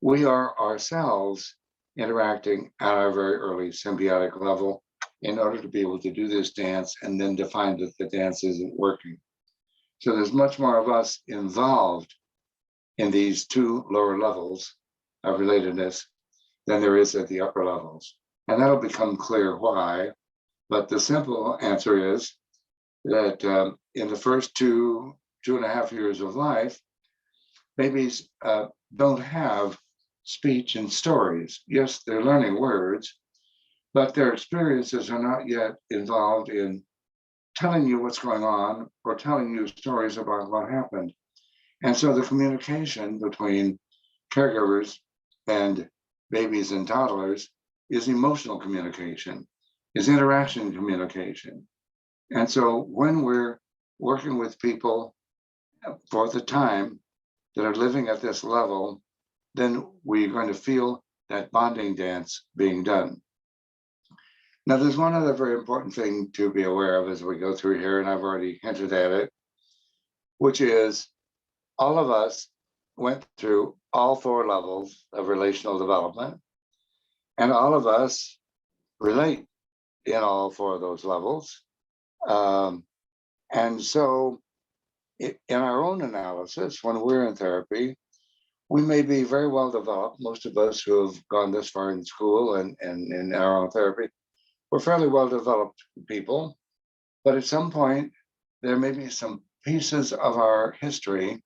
we are ourselves interacting at our very early symbiotic level in order to be able to do this dance and then define that the dance isn't working. So there's much more of us involved in these two lower levels of relatedness than there is at the upper levels. And that'll become clear why. But the simple answer is that in the first 2.5 years of life, babies don't have speech and stories. Yes, they're learning words, but their experiences are not yet involved in telling you what's going on or telling you stories about what happened. And so the communication between caregivers and babies and toddlers is emotional communication, is interaction communication. And so when we're working with people for the time that are living at this level, then we're going to feel that bonding dance being done. Now, there's one other very important thing to be aware of as we go through here, and I've already hinted at it, which is all of us went through all 4 levels of relational development, and all of us relate in all 4 of those levels. And so in our own analysis, when we're in therapy, we may be very well developed. Most of us who have gone this far in school and in our own therapy, we're fairly well developed people, but at some point, there may be some pieces of our history,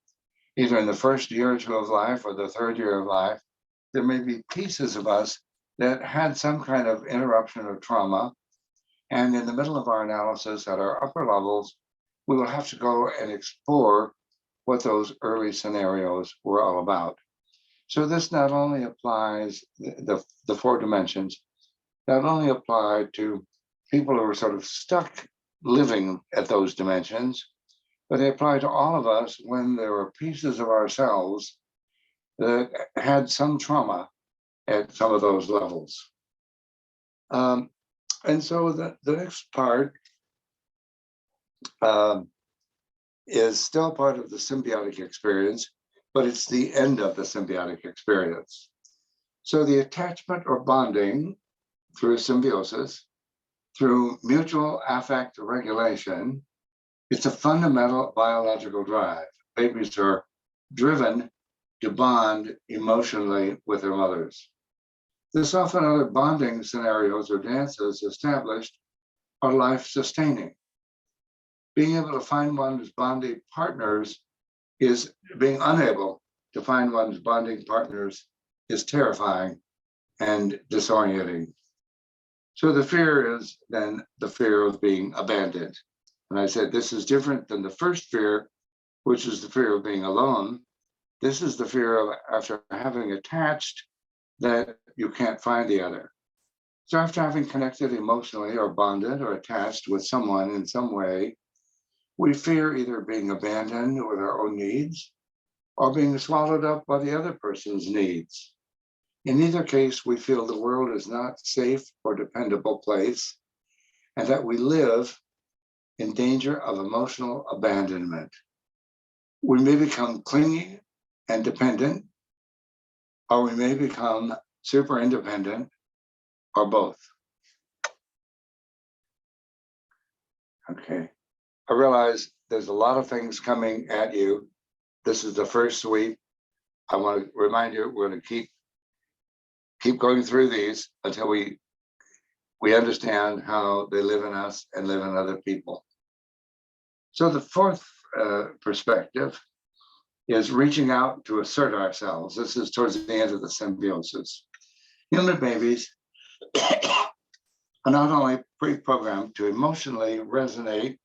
either in the first year or 2 of life or the 3rd year of life, there may be pieces of us that had some kind of interruption or trauma. And in the middle of our analysis at our upper levels, we will have to go and explore what those early scenarios were all about. So this not only applies, the 4 dimensions, not only apply to people who are sort of stuck living at those dimensions, but they apply to all of us when there are pieces of ourselves that had some trauma at some of those levels. And so the next part is still part of the symbiotic experience, but it's the end of the symbiotic experience. So the attachment or bonding through symbiosis, through mutual affect regulation, it's a fundamental biological drive. Babies are driven to bond emotionally with their mothers. This often other bonding scenarios or dances established are life-sustaining. Being able to find one's bonding partners is being unable to find one's bonding partners is terrifying and disorienting. So the fear is then the fear of being abandoned. And I said, this is different than the first fear, which is the fear of being alone. This is the fear of after having attached that you can't find the other. So after having connected emotionally or bonded or attached with someone in some way, we fear either being abandoned with our own needs or being swallowed up by the other person's needs. In either case, we feel the world is not a safe or dependable place and that we live in danger of emotional abandonment. We may become clingy and dependent, or we may become super independent, or both. Okay. I realize there's a lot of things coming at you. This is the first sweep. I want to remind you, we're going to keep going through these until we understand how they live in us and live in other people. So the fourth perspective is reaching out to assert ourselves. This is towards the end of the symbiosis. Human babies are not only pre-programmed to emotionally resonate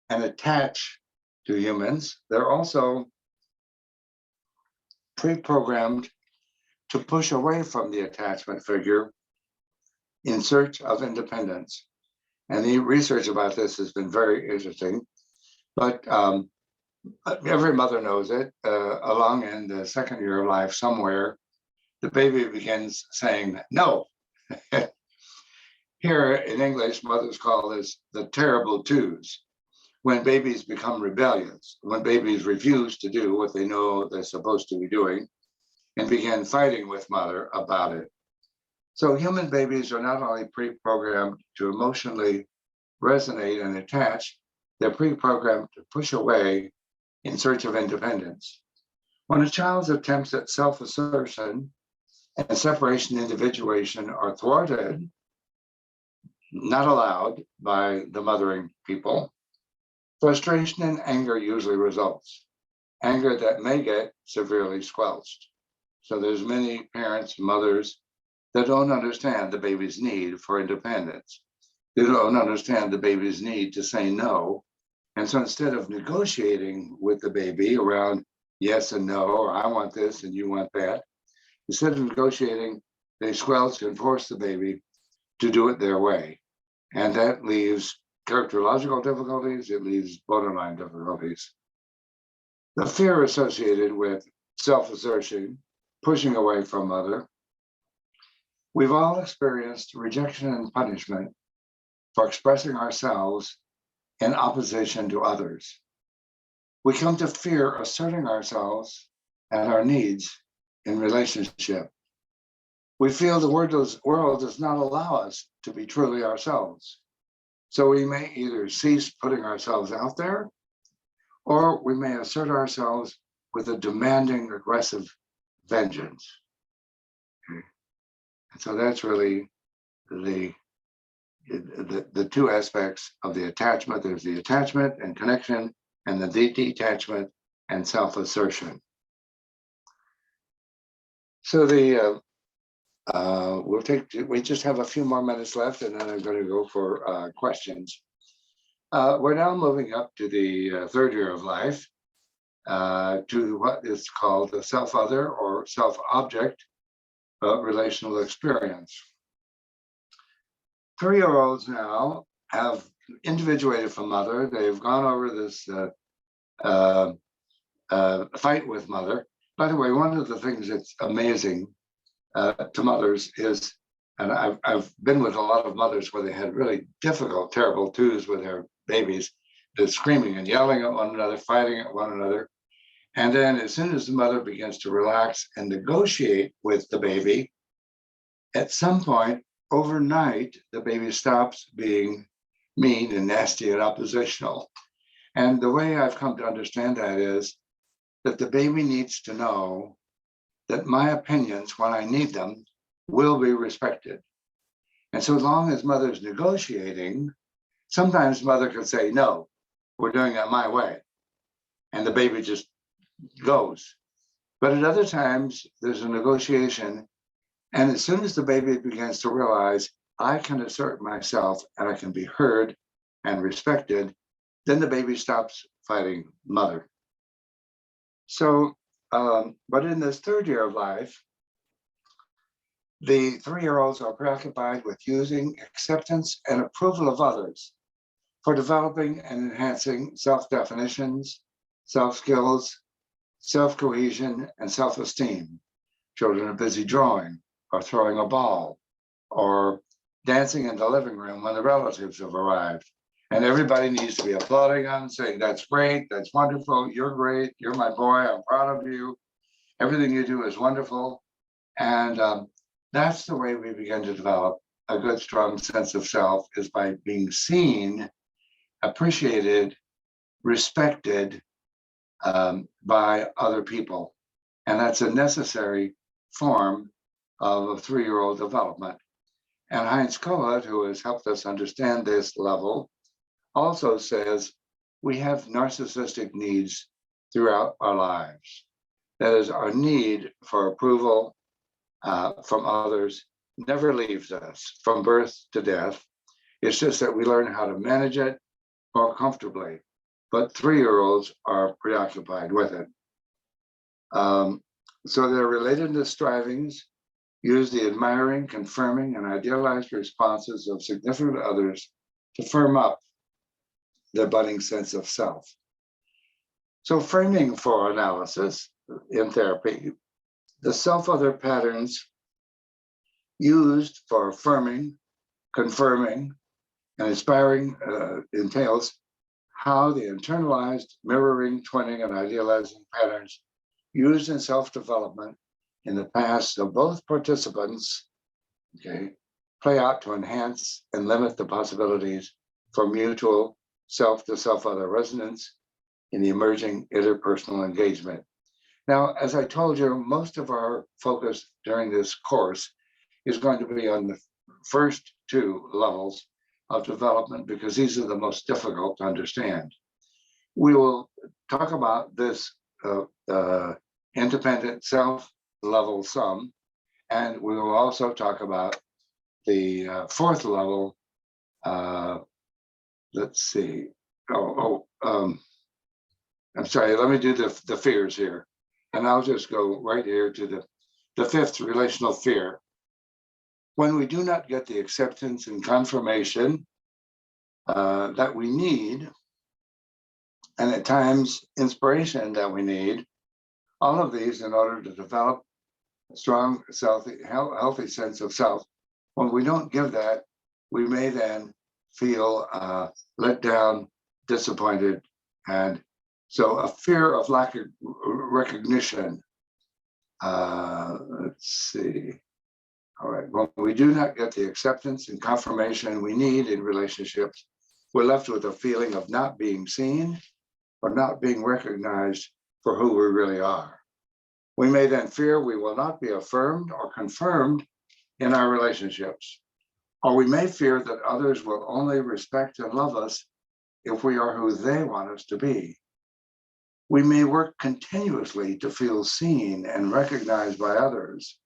and attach to humans, they're also pre-programmed to push away from the attachment figure in search of independence. And the research about this has been very interesting, but every mother knows it. Along in the second year of life somewhere, the baby begins saying no. Here in English, mothers call this the terrible twos. When babies become rebellious, when babies refuse to do what they know they're supposed to be doing and begin fighting with mother about it. So human babies are not only pre-programmed to emotionally resonate and attach, they're pre-programmed to push away in search of independence. When a child's attempts at self-assertion and separation individuation are thwarted, not allowed by the mothering people, frustration and anger usually results. Anger that may get severely squelched. So there's many parents, mothers that don't understand the baby's need for independence. They don't understand the baby's need to say no. And so instead of negotiating with the baby around yes and no, or I want this and you want that, instead of negotiating, they squelch and force the baby to do it their way. And that leaves characterological difficulties, it leaves borderline difficulties. The fear associated with self-assertion, pushing away from mother. We've all experienced rejection and punishment for expressing ourselves in opposition to others. We come to fear asserting ourselves and our needs in relationship. We feel the world does not allow us to be truly ourselves. So we may either cease putting ourselves out there, or we may assert ourselves with a demanding, aggressive vengeance. Okay. And so that's really the two aspects of the attachment. There's the attachment and connection, and the detachment and self-assertion. So we just have a few more minutes left, and then I'm going to go for questions. We're now moving up to the third year of life, to what is called the self-other or self-object relational experience. 3-year-olds now have individuated from mother. They've gone over this fight with mother. By the way, one of the things that's amazing to mothers is, and I've been with a lot of mothers where they had really difficult, terrible twos with their babies, they're screaming and yelling at one another, fighting at one another. And then as soon as the mother begins to relax and negotiate with the baby, at some point overnight, the baby stops being mean and nasty and oppositional. And the way I've come to understand that is that the baby needs to know that my opinions, when I need them, will be respected. And so long as mother's negotiating, sometimes mother can say, no, we're doing it my way. And the baby just goes. But at other times, there's a negotiation. And as soon as the baby begins to realize I can assert myself and I can be heard and respected, then the baby stops fighting mother. So But in this third year of life, the 3-year-olds are preoccupied with using acceptance and approval of others for developing and enhancing self-definitions, self-skills, self-cohesion, and self-esteem. Children are busy drawing or throwing a ball or dancing in the living room when the relatives have arrived. And everybody needs to be applauding them, saying, that's great, that's wonderful, you're great, you're my boy, I'm proud of you. Everything you do is wonderful. And that's the way we begin to develop a good, strong sense of self, is by being seen, appreciated, respected by other people. And that's a necessary form of a 3-year-old development. And Heinz Kohut, who has helped us understand this level, also says we have narcissistic needs throughout our lives. That is, our need for approval from others never leaves us from birth to death. It's just that we learn how to manage it more comfortably. But 3-year-olds are preoccupied with it. So their relatedness strivings use the admiring, confirming, and idealized responses of significant others to firm up their budding sense of self. So framing for analysis in therapy, the self-other patterns used for affirming, confirming, and inspiring entails how the internalized mirroring, twinning, and idealizing patterns used in self-development in the past of both participants, play out to enhance and limit the possibilities for mutual self-to-self-other resonance in the emerging interpersonal engagement. Now, as I told you, most of our focus during this course is going to be on the first 2 levels of development, because these are the most difficult to understand. We will talk about this independent self level some, and we will also talk about the 4th level. Let's see. I'm sorry. Let me do the fears here, and I'll just go right here to the 5th, relational fear. When we do not get the acceptance and confirmation that we need, and at times inspiration that we need, all of these in order to develop a strong, healthy sense of self. When we don't give that, we may then feel let down, disappointed, and so a fear of lack of recognition. Let's see. All right, when we do not get the acceptance and confirmation we need in relationships, we're left with a feeling of not being seen or not being recognized for who we really are. We may then fear we will not be affirmed or confirmed in our relationships, or we may fear that others will only respect and love us if we are who they want us to be. We may work continuously to feel seen and recognized by others,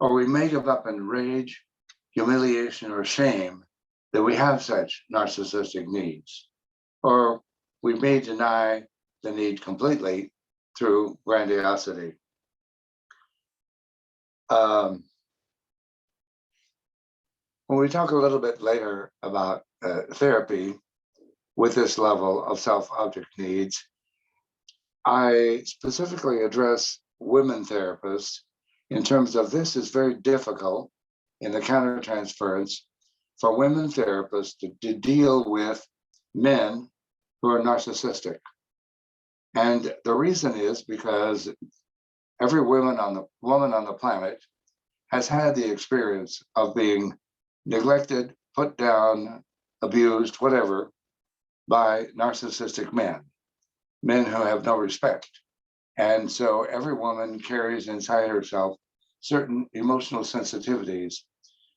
or we may give up in rage, humiliation, or shame that we have such narcissistic needs, or we may deny the need completely through grandiosity. When we talk a little bit later about therapy with this level of self-object needs, I specifically address women therapists in terms of this is very difficult in the countertransference for women therapists to deal with men who are narcissistic. And the reason is because every woman on the planet has had the experience of being neglected, put down, abused, whatever, by narcissistic men who have no respect. And so every woman carries inside herself certain emotional sensitivities.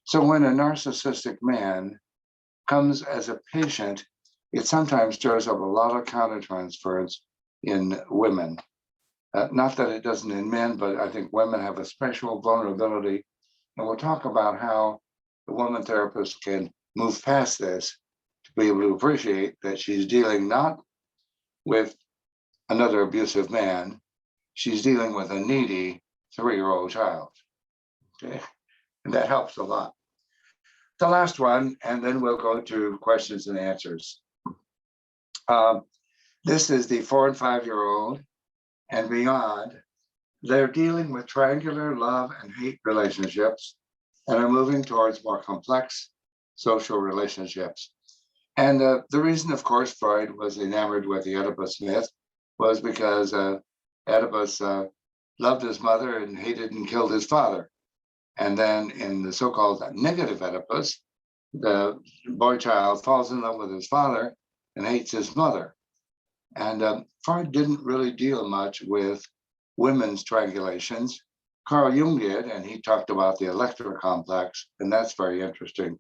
So when a narcissistic man comes as a patient, it sometimes stirs up a lot of countertransference in women. Not that it doesn't in men, but I think women have a special vulnerability. And we'll talk about how the woman therapist can move past this to be able to appreciate that she's dealing not with another abusive man, she's dealing with a needy 3-year-old child. Okay, and that helps a lot. The last one, and then we'll go to questions and answers. This is the 4 and 5-year-old and beyond. They're dealing with triangular love and hate relationships and are moving towards more complex social relationships. And the reason, of course, Freud was enamored with the Oedipus myth was because Oedipus loved his mother and hated and killed his father. And then in the so-called negative Oedipus, the boy child falls in love with his father and hates his mother. And Freud didn't really deal much with women's triangulations. Carl Jung did, and he talked about the Electra complex, and that's very interesting.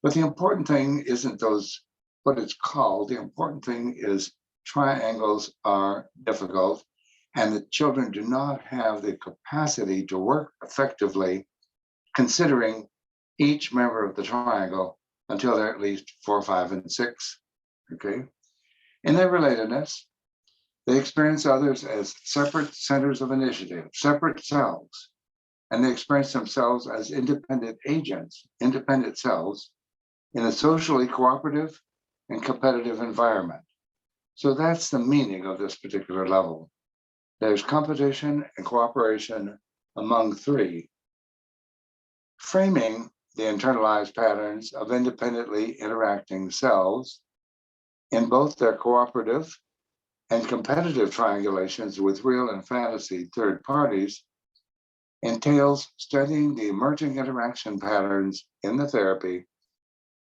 But the important thing isn't those, what it's called. The important thing is triangles are difficult, and the children do not have the capacity to work effectively considering each member of the triangle until they're at least 4, 5, and 6. Okay. In their relatedness, they experience others as separate centers of initiative, separate selves, and they experience themselves as independent agents, independent selves in a socially cooperative and competitive environment. So that's the meaning of this particular level. There's competition and cooperation among 3, framing the internalized patterns of independently interacting selves in both their cooperative and competitive triangulations with real and fantasy third parties entails studying the emerging interaction patterns in the therapy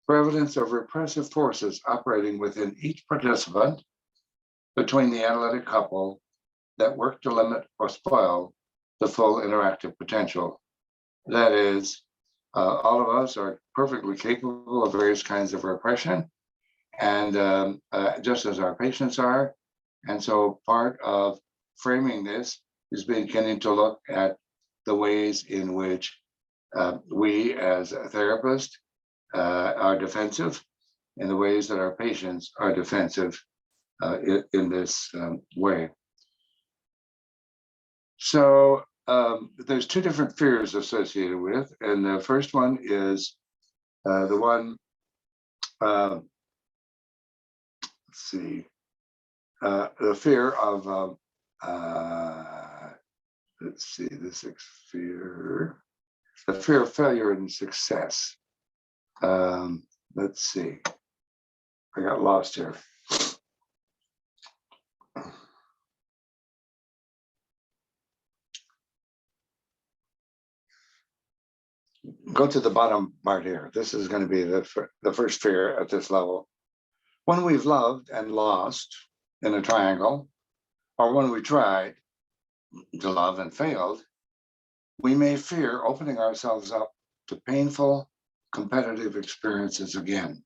for evidence of repressive forces operating within each participant between the analytic couple that work to limit or spoil the full interactive potential. That is, all of us are perfectly capable of various kinds of repression, and just as our patients are. And so part of framing this is beginning to look at the ways in which we as a therapist are defensive and the ways that our patients are defensive in this way. So there's 2 different fears associated with, and the first one is the one, let's see, the fear of, let's see, the 6th fear, the fear of failure and success. Let's see, I got lost here. Go to the bottom part here. This is going to be the first fear at this level. When we've loved and lost in a triangle, or when we tried to love and failed, we may fear opening ourselves up to painful, competitive experiences again.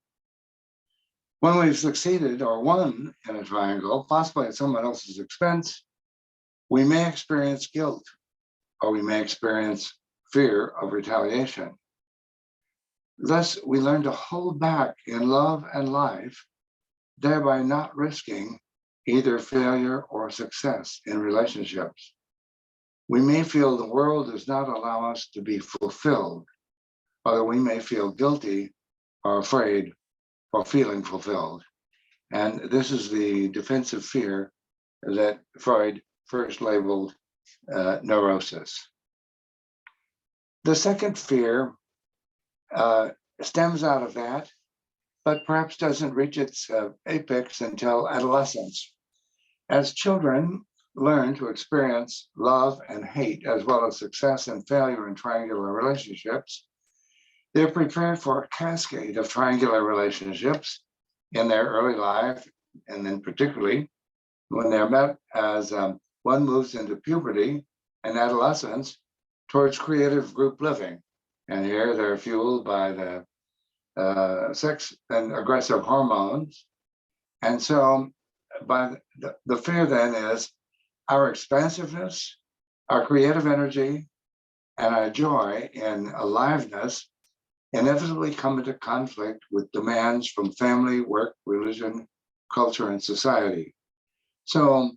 When we've succeeded or won in a triangle, possibly at someone else's expense, we may experience guilt, or we may experience fear of retaliation. Thus, we learn to hold back in love and life, thereby not risking either failure or success in relationships. We may feel the world does not allow us to be fulfilled, or we may feel guilty or afraid for feeling fulfilled. And this is the defensive fear that Freud first labeled neurosis. The second fear stems out of that, but perhaps doesn't reach its apex until adolescence. As children learn to experience love and hate, as well as success and failure in triangular relationships, they're prepared for a cascade of triangular relationships in their early life, and then particularly when they're met as one moves into puberty and adolescence towards creative group living. And here they're fueled by the sex and aggressive hormones. And so by the fear then is our expansiveness, our creative energy, and our joy in aliveness inevitably come into conflict with demands from family, work, religion, culture, and society. So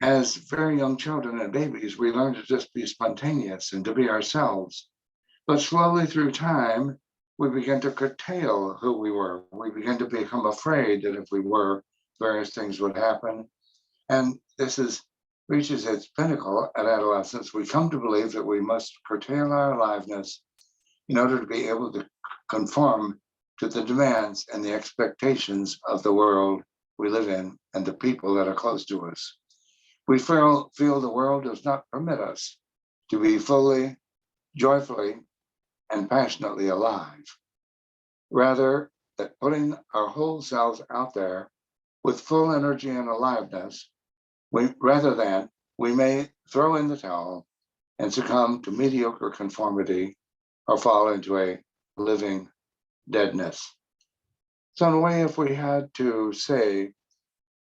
as very young children and babies, we learn to just be spontaneous and to be ourselves. But slowly through time, we begin to curtail who we were. We begin to become afraid that if we were, various things would happen. And reaches its pinnacle at adolescence. We come to believe that we must curtail our aliveness in order to be able to conform to the demands and the expectations of the world we live in and the people that are close to us. We feel the world does not permit us to be fully, joyfully, and passionately alive. Rather, that putting our whole selves out there with full energy and aliveness, rather than we may throw in the towel and succumb to mediocre conformity or fall into a living deadness. So in a way, if we had to say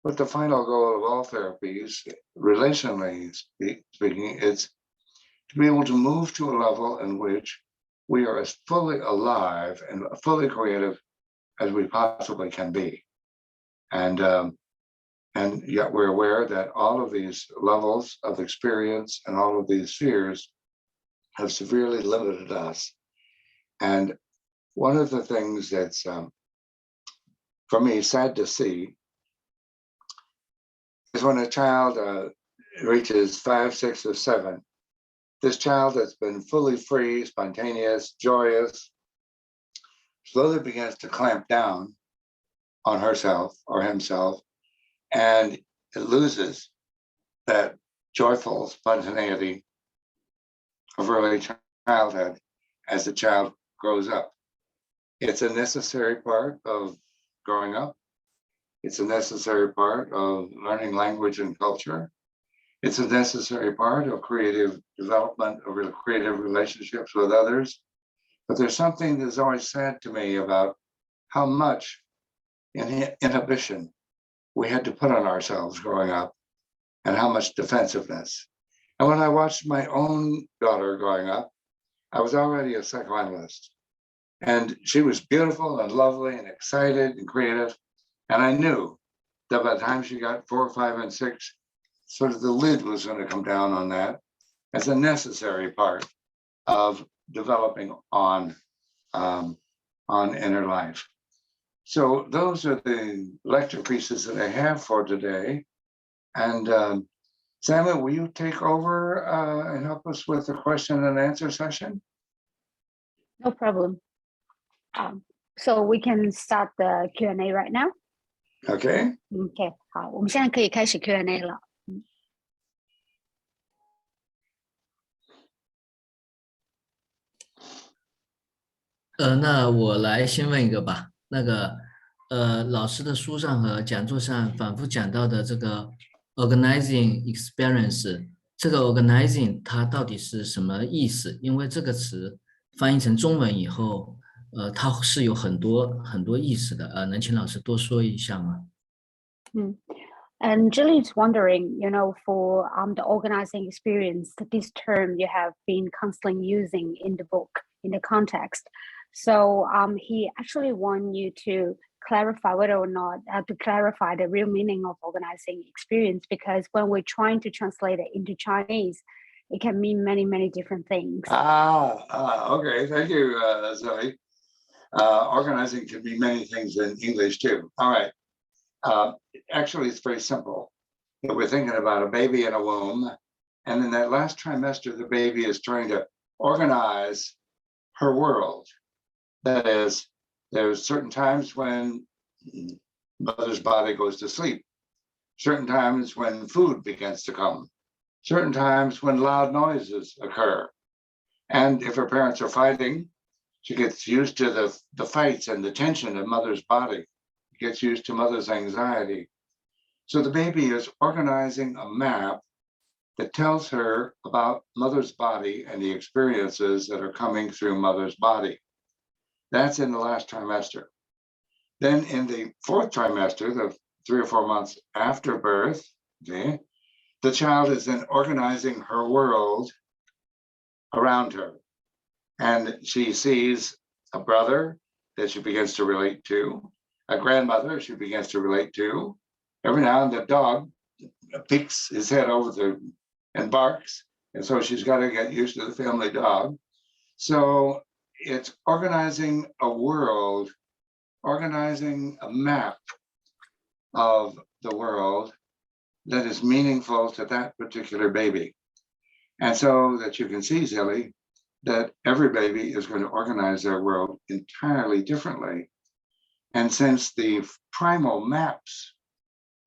what the final goal of all therapies, relationally speaking, it's to be able to move to a level in which we are as fully alive and fully creative as we possibly can be. And yet we're aware that all of these levels of experience and all of these fears have severely limited us. And one of the things that's, for me, sad to see is when a child reaches 5, 6, or 7, this child that's been fully free, spontaneous, joyous, slowly begins to clamp down on herself or himself, and it loses that joyful spontaneity of early childhood as the child grows up. It's a necessary part of growing up. It's a necessary part of learning language and culture. It's a necessary part of creative development, of creative relationships with others. But there's something that's always sad to me about how much inhibition we had to put on ourselves growing up and how much defensiveness. And when I watched my own daughter growing up, I was already a psychoanalyst. And she was beautiful and lovely and excited and creative. And I knew that by the time she got 4, 5, and 6, sort of the lid was going to come down on that as a necessary part of developing on inner life. So those are the lecture pieces that I have for today. And Samuel, will you take over and help us with the question and answer session? No problem. So we can start the Q&A right now. Okay. OK， 好，我们现在可以开始 Q&A 了。那我来先问一个吧。那个，老师的书上和讲座上反复讲到的这个 organizing experience， 这个 organizing 它到底是什么意思？因为这个词翻译成中文以后，它是有很多意思的。能请老师多说一下吗？And Julie is wondering, for the organizing experience, this term you have been constantly using in the book, in the context. So he actually wants you to clarify whether or not to clarify the real meaning of organizing experience, because when we're trying to translate it into Chinese, it can mean many, many different things. Okay. Thank you, Zoe. Organizing can be many things in English too. All right. Actually, it's very simple. We're thinking about a baby in a womb, and in that last trimester, the baby is trying to organize her world. That is, there's certain times when mother's body goes to sleep, certain times when food begins to come, certain times when loud noises occur. And if her parents are fighting, she gets used to the fights and the tension of mother's body, gets used to mother's anxiety. So the baby is organizing a map that tells her about mother's body and the experiences that are coming through mother's body. That's in the last trimester. Then in the 4th trimester, the 3 or 4 months after birth, okay, the child is then organizing her world around her. And she sees a brother that she begins to relate to, a grandmother she begins to relate to. Every now and then the dog peeks his head over and barks. And so she's got to get used to the family dog. So it's organizing a world, organizing a map of the world that is meaningful to that particular baby. And so that you can see, Zilly, that every baby is going to organize their world entirely differently. And since the primal maps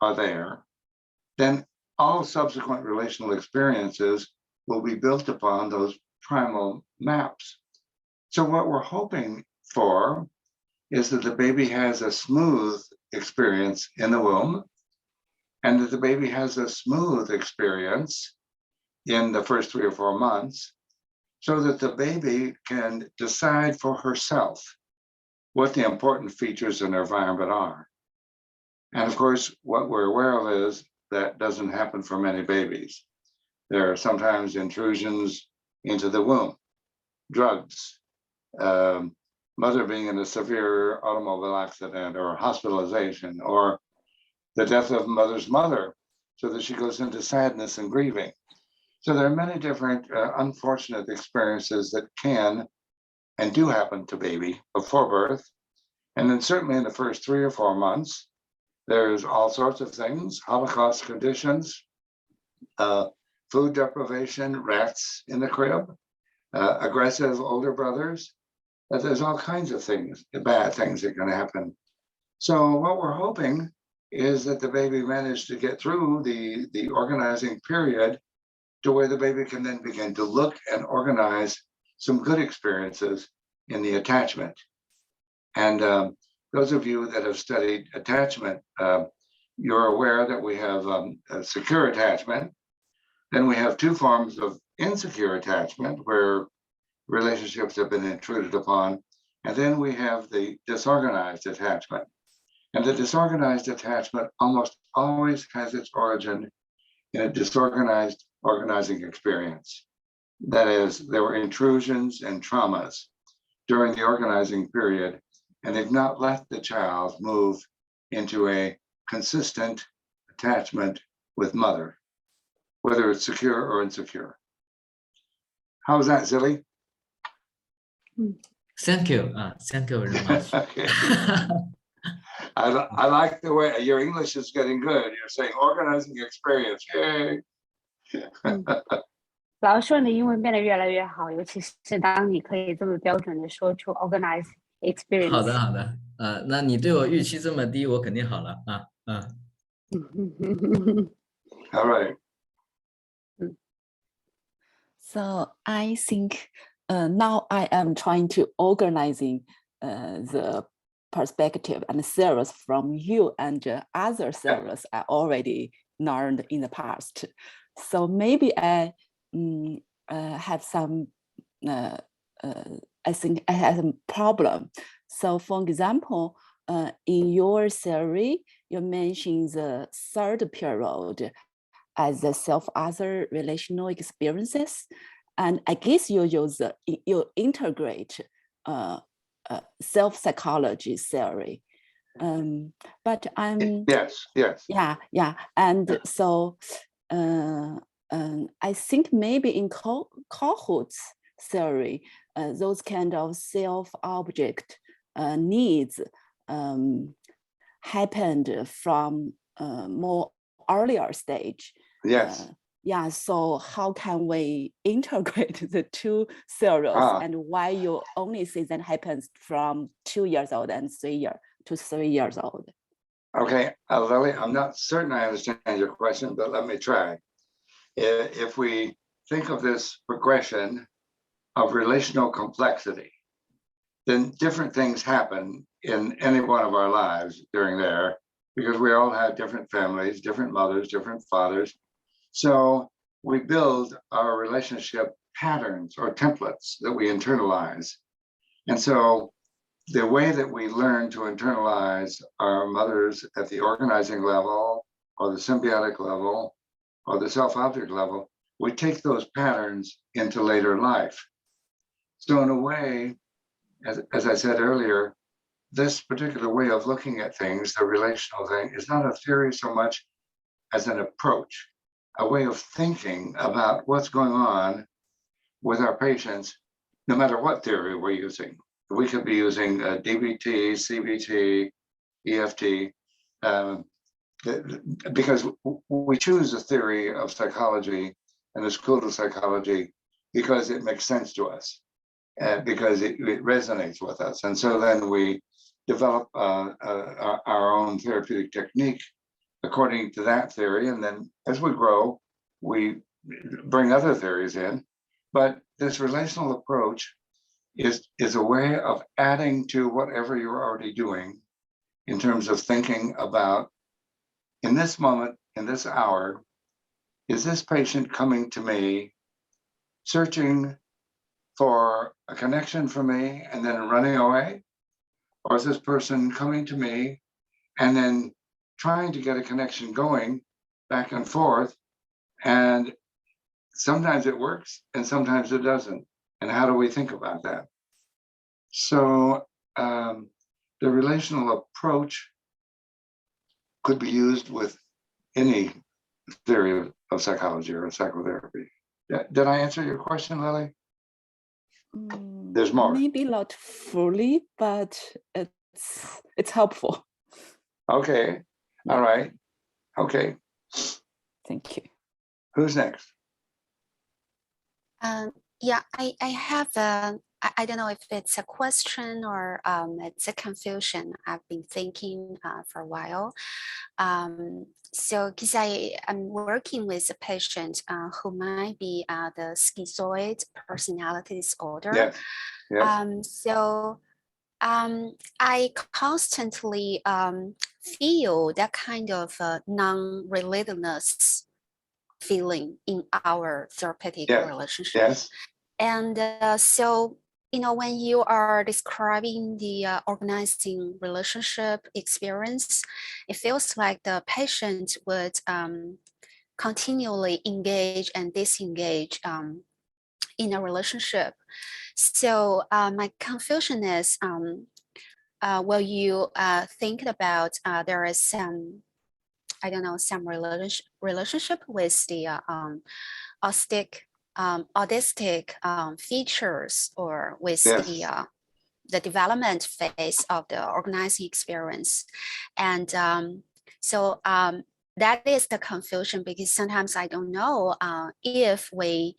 are there, then all subsequent relational experiences will be built upon those primal maps. So what we're hoping for is that the baby has a smooth experience in the womb, and that the baby has a smooth experience in the first 3 or 4 months, so that the baby can decide for herself what the important features in their environment are. And of course, what we're aware of is that doesn't happen for many babies. There are sometimes intrusions into the womb, drugs, mother being in a severe automobile accident or hospitalization, or the death of mother's mother, so that she goes into sadness and grieving. So there are many different unfortunate experiences that can and do happen to baby before birth. And then certainly in the first 3 or 4 months, there's all sorts of things, Holocaust conditions, food deprivation, rats in the crib, aggressive older brothers. There's all kinds of things, bad things that can happen. So what we're hoping is that the baby managed to get through the organizing period to where the baby can then begin to look and organize some good experiences in the attachment. And those of you that have studied attachment, you're aware that we have a secure attachment. Then we have 2 forms of insecure attachment where relationships have been intruded upon. And then we have the disorganized attachment. And the disorganized attachment almost always has its origin in a disorganized organizing experience. That is, there were intrusions and traumas during the organizing period, and they've not let the child move into a consistent attachment with mother, whether it's secure or insecure. How's that, Zilly? Thank you. Thank you very much. Okay. I like the way your English is getting good. You're saying organizing experience. Yay. 老师说你的英文变得越来越好，尤其是当你可以这么标准的说出 organize experience。好的，好的。那你对我预期这么低，我肯定好了啊。All right. So I think now I am trying to organizing the perspective and theories from you and other theories I already learned in the past. So maybe I have some, I think I have a problem. So for example, in your theory, you mentioned the 3rd period as the self-other relational experiences. And I guess you integrate self-psychology theory. But I'm yes. Yeah. And so I think maybe in Kohut's theory, those kind of self-object needs happened from more earlier stage. Yes. So how can we integrate the 2 theories and why you only see that happens from 2 years old and 3 years old? Okay, Lily, I'm not certain I understand your question, but let me try. If we think of this progression of relational complexity, then different things happen in any one of our lives during there, because we all have different families, different mothers, different fathers. So we build our relationship patterns or templates that we internalize. And so the way that we learn to internalize our mothers at the organizing level or the symbiotic level or the self-object level, we take those patterns into later life. So in a way, as I said earlier, this particular way of looking at things, the relational thing, is not a theory so much as an approach, a way of thinking about what's going on with our patients, no matter what theory we're using. We could be using DBT, CBT, EFT, because we choose a theory of psychology and a school of psychology because it makes sense to us, because it resonates with us. And so then we develop our own therapeutic technique according to that theory. And then as we grow, we bring other theories in. But this relational approach is a way of adding to whatever you're already doing in terms of thinking about, in this moment, in this hour, is this patient coming to me searching for a connection for me and then running away? Or is this person coming to me and then trying to get a connection going back and forth? And sometimes it works and sometimes it doesn't. And how do we think about that? So the relational approach could be used with any theory of psychology or psychotherapy. Did I answer your question, Lily? There's more. Maybe not fully, but it's helpful. Okay. All right. Okay. Thank you. Who's next? Yeah, I have I don't know if it's a question or it's a confusion I've been thinking for a while. So because I'm working with a patient who might be the schizoid personality disorder. Yes. Yes. So I constantly feel that kind of non-relatedness feeling in our therapeutic relationship. Yes. And so, you know, when you are describing the organizing relationship experience, it feels like the patient would continually engage and disengage in a relationship. So my confusion is, will you think about there is some, I don't know, some relationship with the autistic features, or with the development phase of the organizing experience. And so that is the confusion, because sometimes I don't know if we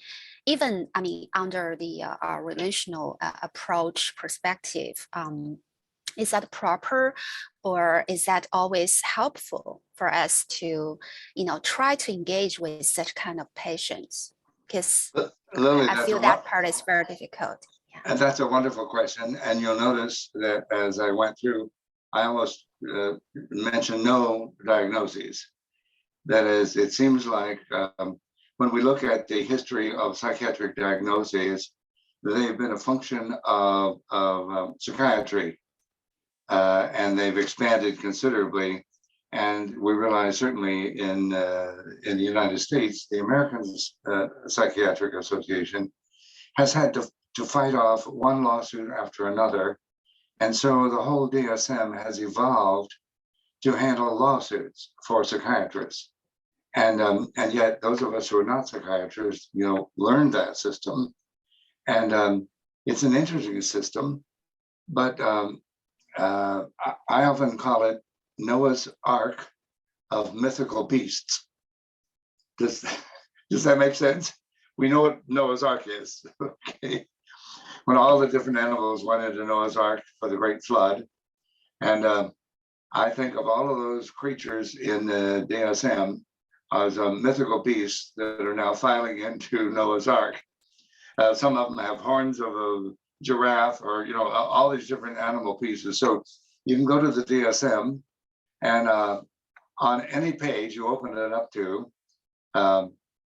even, I mean, under the relational approach perspective, is that proper, or is that always helpful for us to, you know, try to engage with such kind of patients? Because Lily, I feel that part is very difficult. Yeah. And that's a wonderful question. And you'll notice that as I went through, I almost mentioned no diagnoses. That is, it seems like when we look at the history of psychiatric diagnoses, they've been a function of psychiatry, and they've expanded considerably. And we realize certainly in the United States, the American Psychiatric Association has had to fight off one lawsuit after another. And so the whole DSM has evolved to handle lawsuits for psychiatrists. And yet those of us who are not psychiatrists, you know, learned that system. And it's an interesting system, but I often call it Noah's Ark of mythical beasts. Does that make sense? We know what Noah's Ark is. Okay. When all the different animals went into Noah's Ark for the great flood. And I think of all of those creatures in the DSM as mythical beasts that are now filing into Noah's Ark. Some of them have horns of a giraffe, or, you know, all these different animal pieces. So you can go to the DSM, and on any page you open it up to,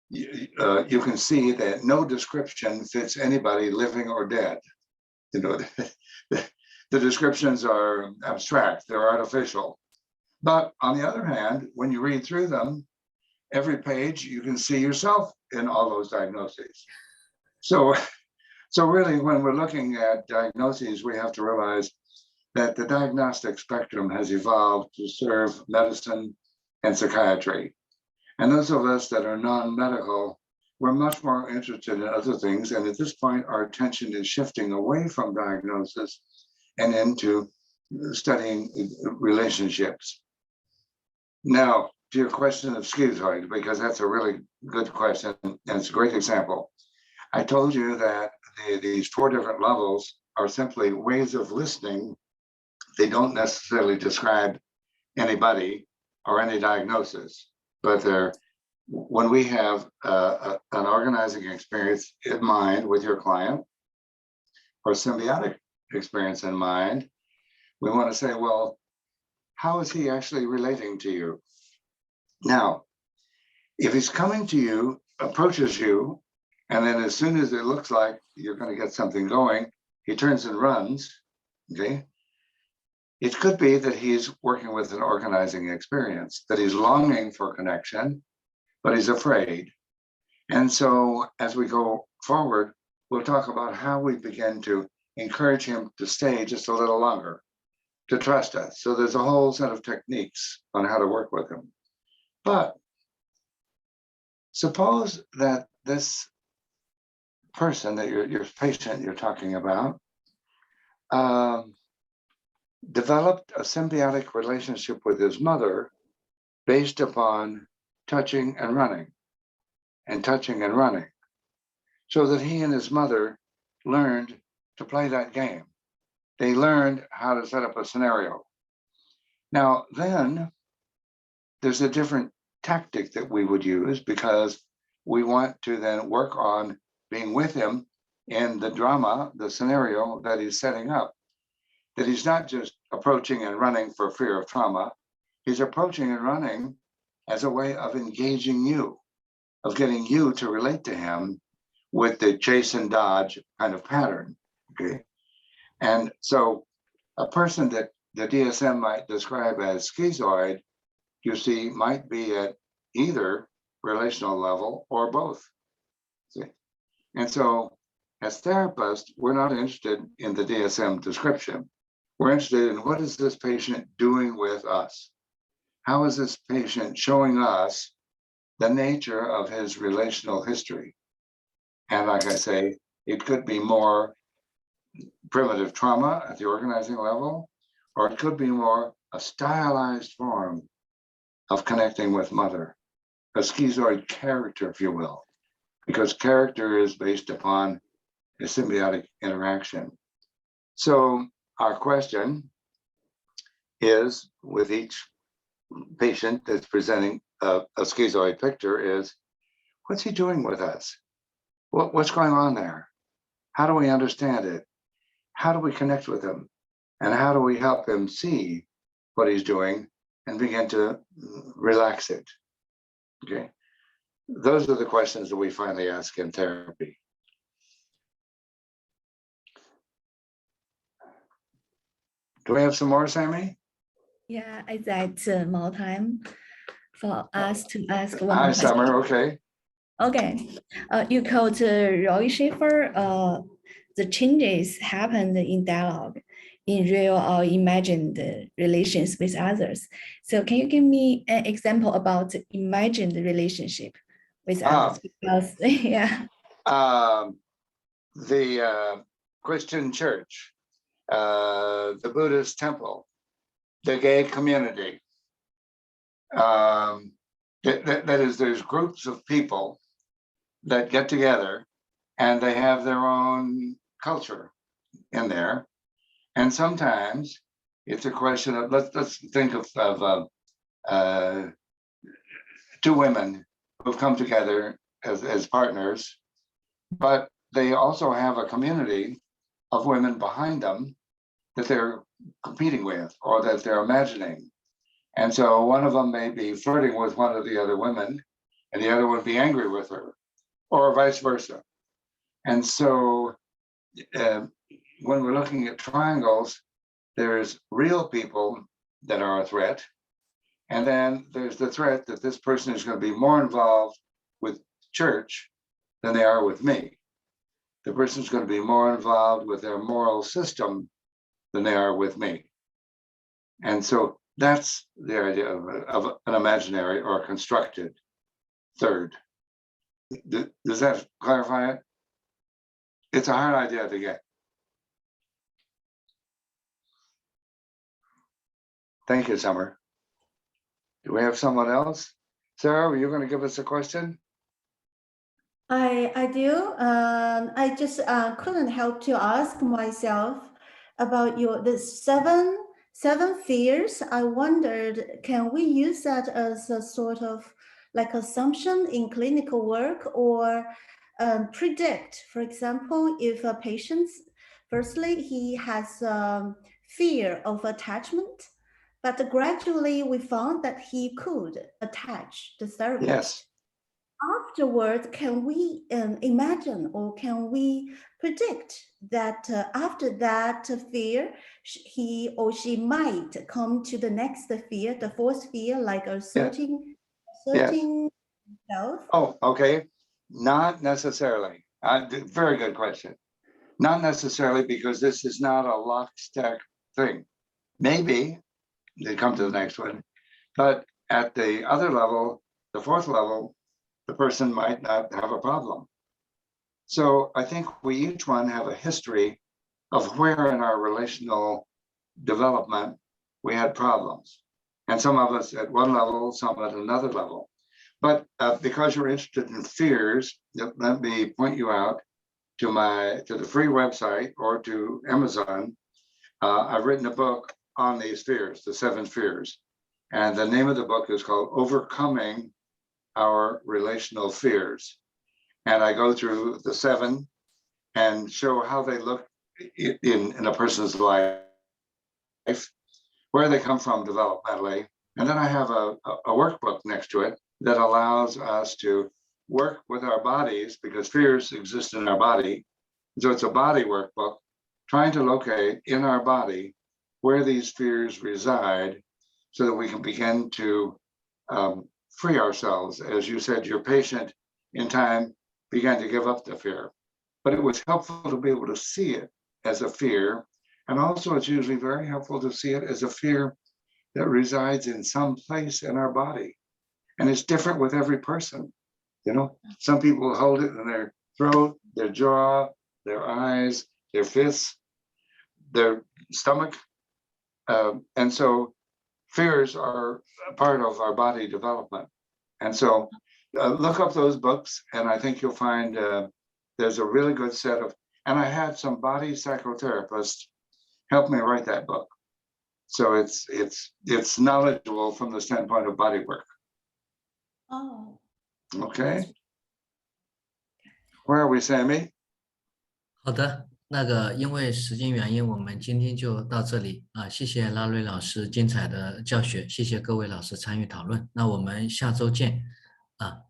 you can see that no description fits anybody living or dead. You know, the descriptions are abstract, they're artificial. But on the other hand, when you read through them, every page you can see yourself in all those diagnoses. So really, when we're looking at diagnoses, we have to realize that the diagnostic spectrum has evolved to serve medicine and psychiatry. And those of us that are non-medical, we're much more interested in other things. And at this point, our attention is shifting away from diagnosis and into studying relationships. Now, to your question of schizoid, because that's a really good question, and it's a great example. I told you that these 4 different levels are simply ways of listening. They don't necessarily describe anybody or any diagnosis, but they're, when we have an organizing experience in mind with your client, or symbiotic experience in mind, we want to say, well, how is he actually relating to you? Now, if he's coming to you, approaches you, and then as soon as it looks like you're going to get something going, he turns and runs, okay? It could be that he's working with an organizing experience, that he's longing for connection, but he's afraid. And so as we go forward, we'll talk about how we begin to encourage him to stay just a little longer, to trust us. So there's a whole set of techniques on how to work with him. But suppose that this person, that your patient you're talking about, developed a symbiotic relationship with his mother based upon touching and running, so that he and his mother learned to play that game. They learned how to set up a scenario. Now, then there's a different tactic that we would use, because we want to then work on being with him in the drama, the scenario that he's setting up. That he's not just approaching and running for fear of trauma, he's approaching and running as a way of engaging you, of getting you to relate to him with the chase and dodge kind of pattern, okay? And so a person that the DSM might describe as schizoid, you see, might be at either relational level or both, see? And so as therapists, we're not interested in the DSM description. We're interested in, what is this patient doing with us? How is this patient showing us the nature of his relational history? And like I say, it could be more primitive trauma at the organizing level, or it could be more a stylized form of connecting with mother, a schizoid character, if you will, because character is based upon a symbiotic interaction. So our question is, with each patient that's presenting a schizoid picture, is, what's he doing with us? What's going on there? How do we understand it? How do we connect with him? And how do we help him see what he's doing and begin to relax it? Okay. Those are the questions that we finally ask in therapy. Do we have some more, Sammy? Yeah, is that more time for us to ask one Hi, more question? Summer. Okay. Okay. You quote Roy Schaefer, the changes happened in dialogue, in real or imagined relations with others. So can you give me an example about imagined relationship with others? Because, yeah. The Christian church, the Buddhist temple, the gay community. That is, there's groups of people that get together and they have their own culture in there. And sometimes it's a question of, let's think of 2 women who've come together as partners, but they also have a community of women behind them that they're competing with or that they're imagining. And so one of them may be flirting with one of the other women and the other would be angry with her, or vice versa. And so when we're looking at triangles, there's real people that are a threat. And then there's the threat that this person is going to be more involved with church than they are with me. The person's going to be more involved with their moral system than they are with me. And so that's the idea of an imaginary or constructed third. Does that clarify it? It's a hard idea to get. Thank you, Summer. Do we have someone else? Sarah, were you going to give us a question? I do. I just couldn't help to ask myself about the seven fears. I wondered, can we use that as a sort of like assumption in clinical work, or predict, for example, if a patient, firstly, he has fear of attachment, but gradually we found that he could attach the therapist. Yes. Afterwards, can we imagine, or can we predict that after that fear, he or she might come to the next fear, the fourth fear, like asserting self? Oh, okay. Not necessarily. Very good question. Not necessarily, because this is not a lockstep thing. Maybe they come to the next one, but at the other level, the fourth level, the person might not have a problem. So I think we each one have a history of where in our relational development we had problems. And some of us at one level, some at another level. But because you're interested in fears, let me point you out to the free website or to Amazon. I've written a book on these fears, the 7 fears. And the name of the book is called Overcoming Our Relational Fears. And I go through the 7 and show how they look in a person's life, where they come from developmentally. And then I have a workbook next to it that allows us to work with our bodies, because fears exist in our body. So it's a body workbook, trying to locate in our body where these fears reside, so that we can begin to free ourselves. As you said, your patient in time began to give up the fear, but it was helpful to be able to see it as a fear. And also it's usually very helpful to see it as a fear that resides in some place in our body. And it's different with every person. You know, some people hold it in their throat, their jaw, their eyes, their fists, their stomach. And so fears are a part of our body development. And so look up those books, and I think you'll find there's a really good set of, and I had some body psychotherapists help me write that book. So it's knowledgeable from the standpoint of body work. Oh. Okay. Where are we, Sammy? 好的，那个因为时间原因，我们今天就到这里啊，谢谢拉瑞老师精彩的教学，谢谢各位老师参与讨论，那我们下周见啊。